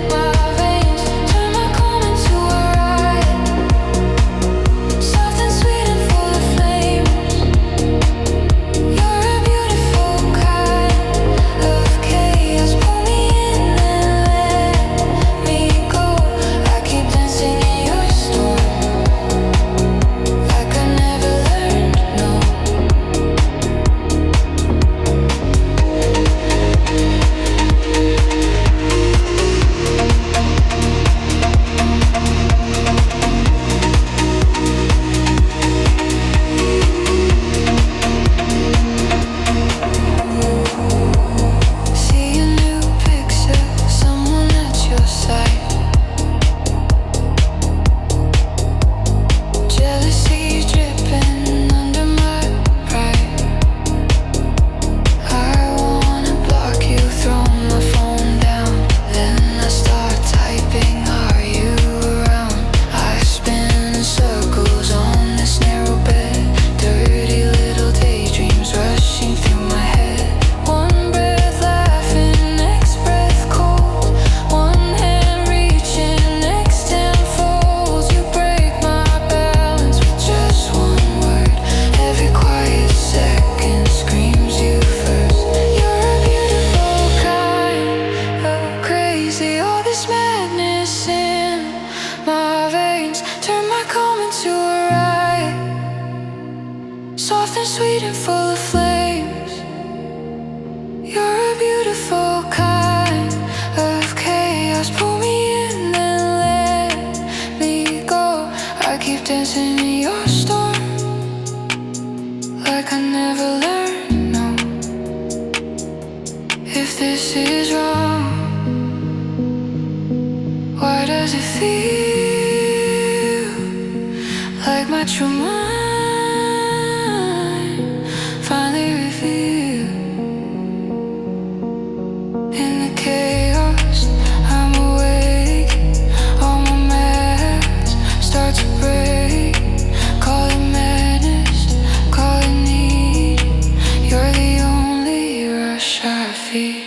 my veins turn my calm into a riot. Soft and sweet and full of flames. You're a beautiful kind of chaos. Pull me in and let me go. I keep dancing in your storm, like I never learned, no. See a new picture, someone at your side. Jealousy dripping under my pride. I wanna block you, throw my phone down. Then I start typing, are you around? I spin in circles on this narrow bed. Dirty little daydreams rushing through my head. One breath laughing, next breath cold. One hand reaching, next hand folds. You break my balance with just one word. Every quiet second screams you first. You're a beautiful kind of crazy. All this madness in my veins turn my calm into a riot. Soft and sweet and full of flames. You're a beautiful kind of chaos. Pull me in and let me go. I keep dancing in your storm, like I never learned, no. If this is wrong, why does it feel like my true mind finally revealed? In the chaos, I'm awake. All my masks start to break. Call it madness, call it need. You're the only rush I feel.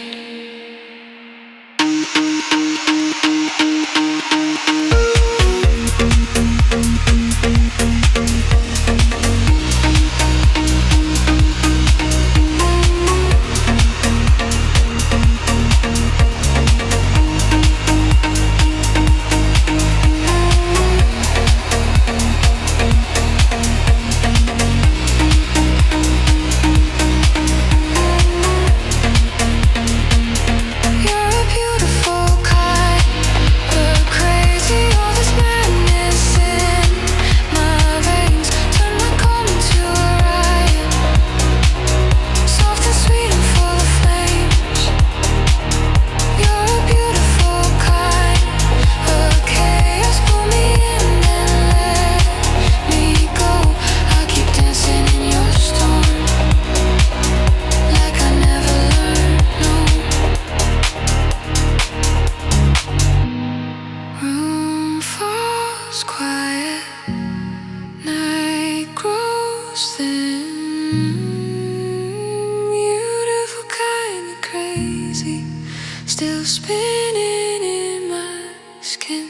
Still spinning in my skin.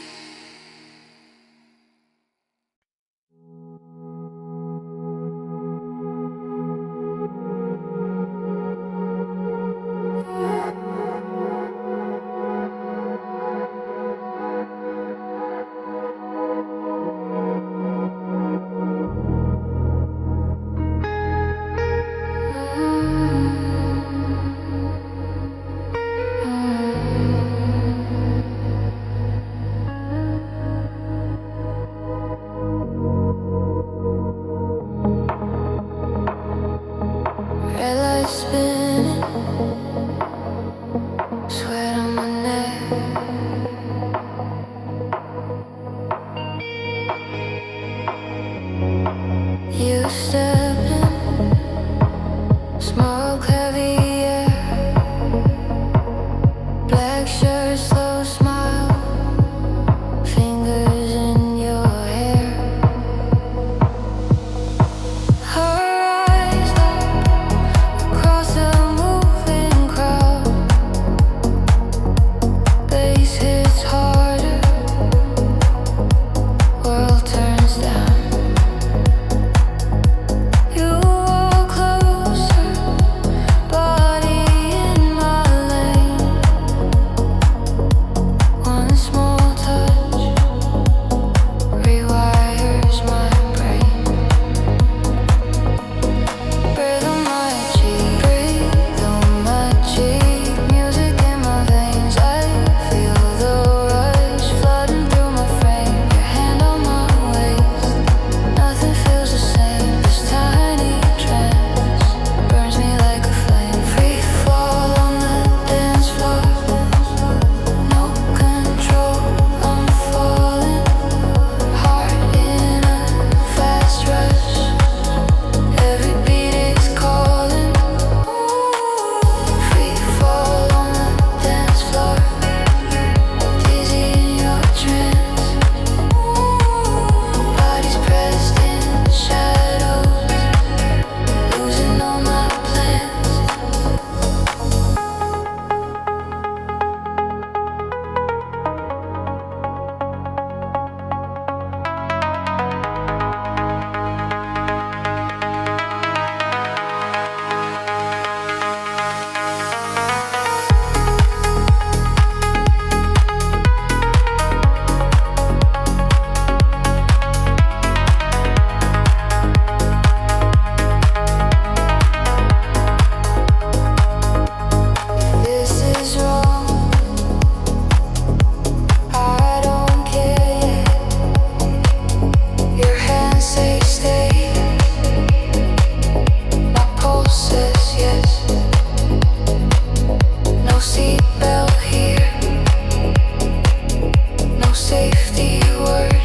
safety word.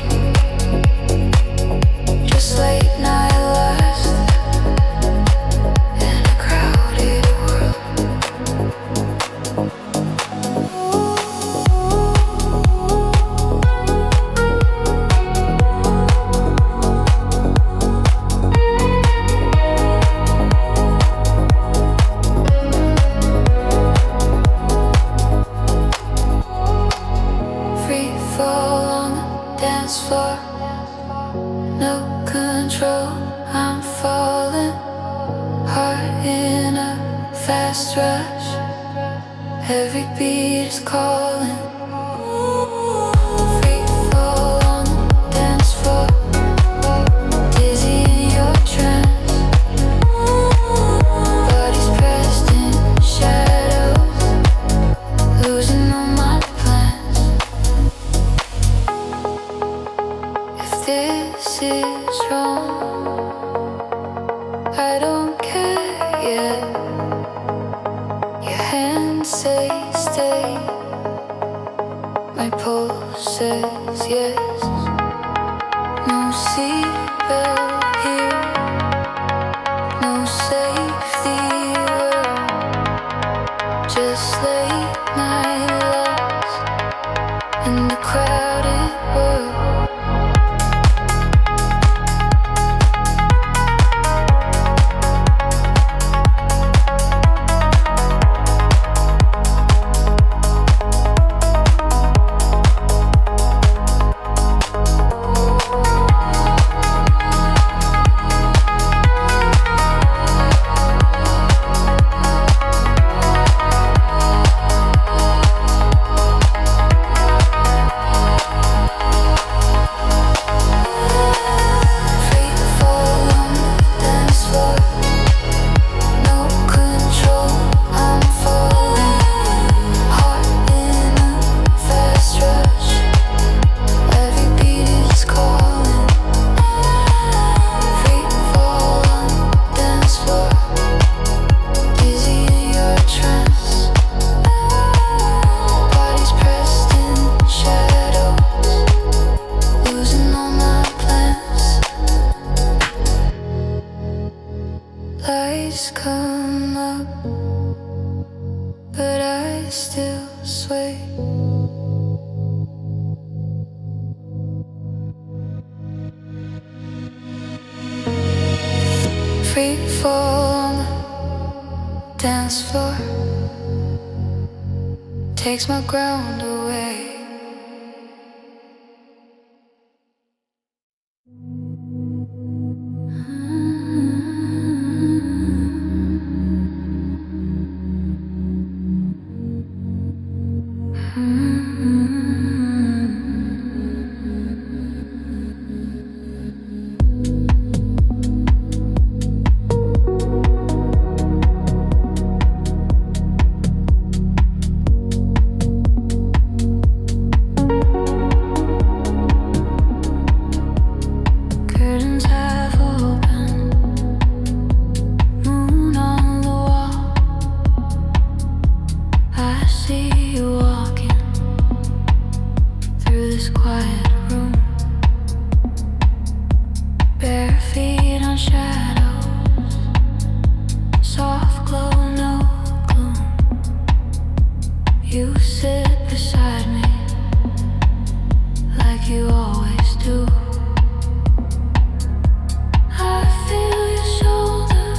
Just late night lust in a crowded world. Free fall on the dance floor, no control, I'm falling. Heart in a fast rush, every beat is calling. Free fall on the dance floor, dizzy in your trance. Bodies pressed in shadows, losing all my plans. If this is wrong, I don't care yet. Your hands say stay, my pulse says yes. No seatbelt here, no safety word. Just late night lust in the crowded world. Lights come up, but I still sway. Free fall on the dance floor, takes my ground away. Curtains half open, moon on the wall. I see you walking through this quiet room, bare feet on shadows, soft glow, no gloom. You sit beside me like you always do. I feel your shoulder,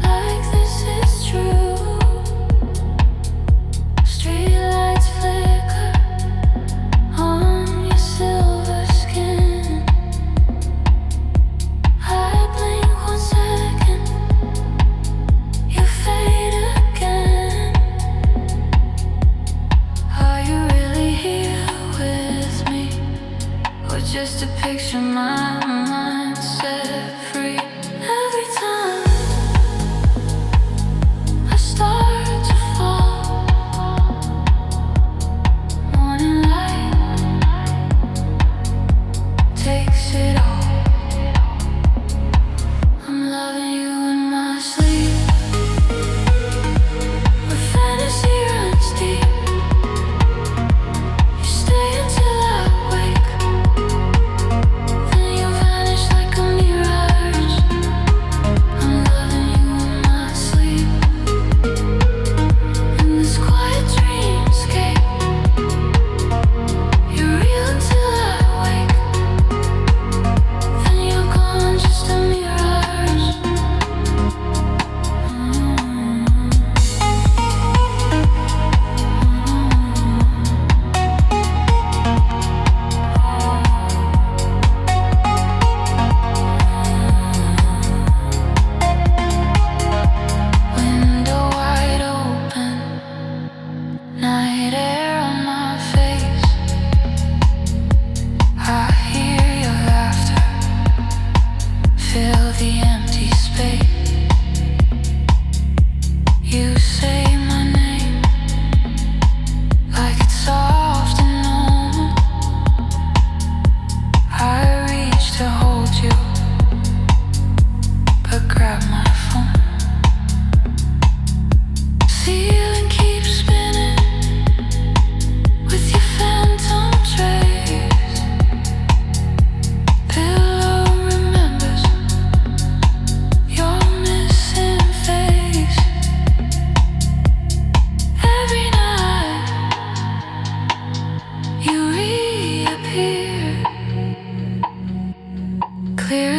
like this is true. Streetlights flicker on your silver skin. I blink 1 second, you fade again. Are you really here with me, or just a picture my mind set free? Every time I start to fall, morning light takes it all. I'm loving you in my sleep, where fantasy runs deep. You stay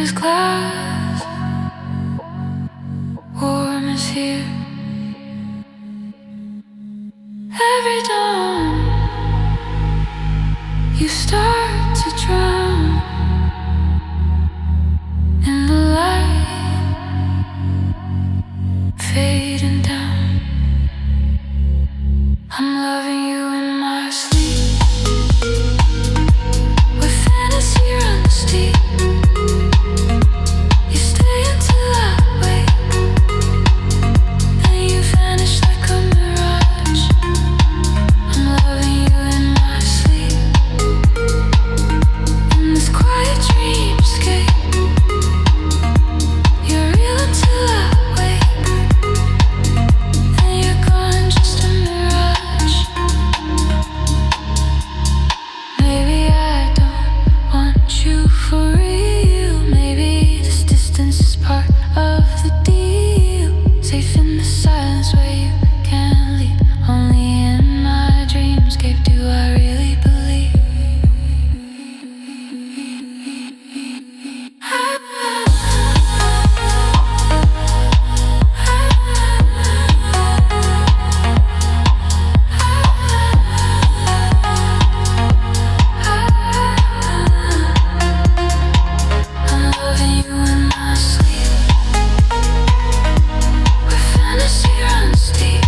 this glass, warm as here. Every dawn you start to drown in the light fading down. I'm loving you in my sleep, where fantasy runs deep. You stay until I wake, then you vanish like a mirage. I'm loving you in my sleep, in this quiet dreamscape. You're real until I wake, then you're gone, just a mirage. Maybe I don't want you for real. Maybe this distance is part of the deal. Safe in the silence where you can't leave. Only in my dreamscape do I really believe. I'm loving you in my sleep, where fantasy runs deep.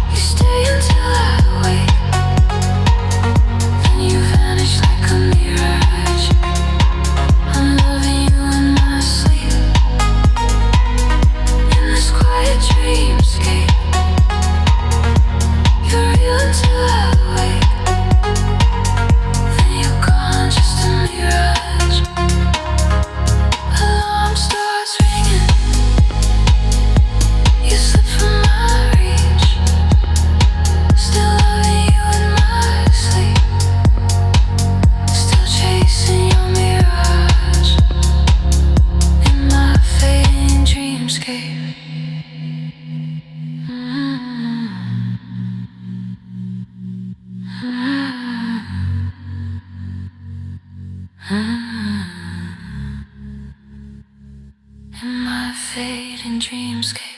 You stay until I wake, then you vanish like a mirage. I'm loving you in my sleep, in this quiet dreamscape. You're real until I wake, then you're gone, just a mirage. Alarm starts ringing, you slip from my reach. Still loving you in my sleep, still chasing your mirage, in my fading dreamscape. In my fading dreamscape.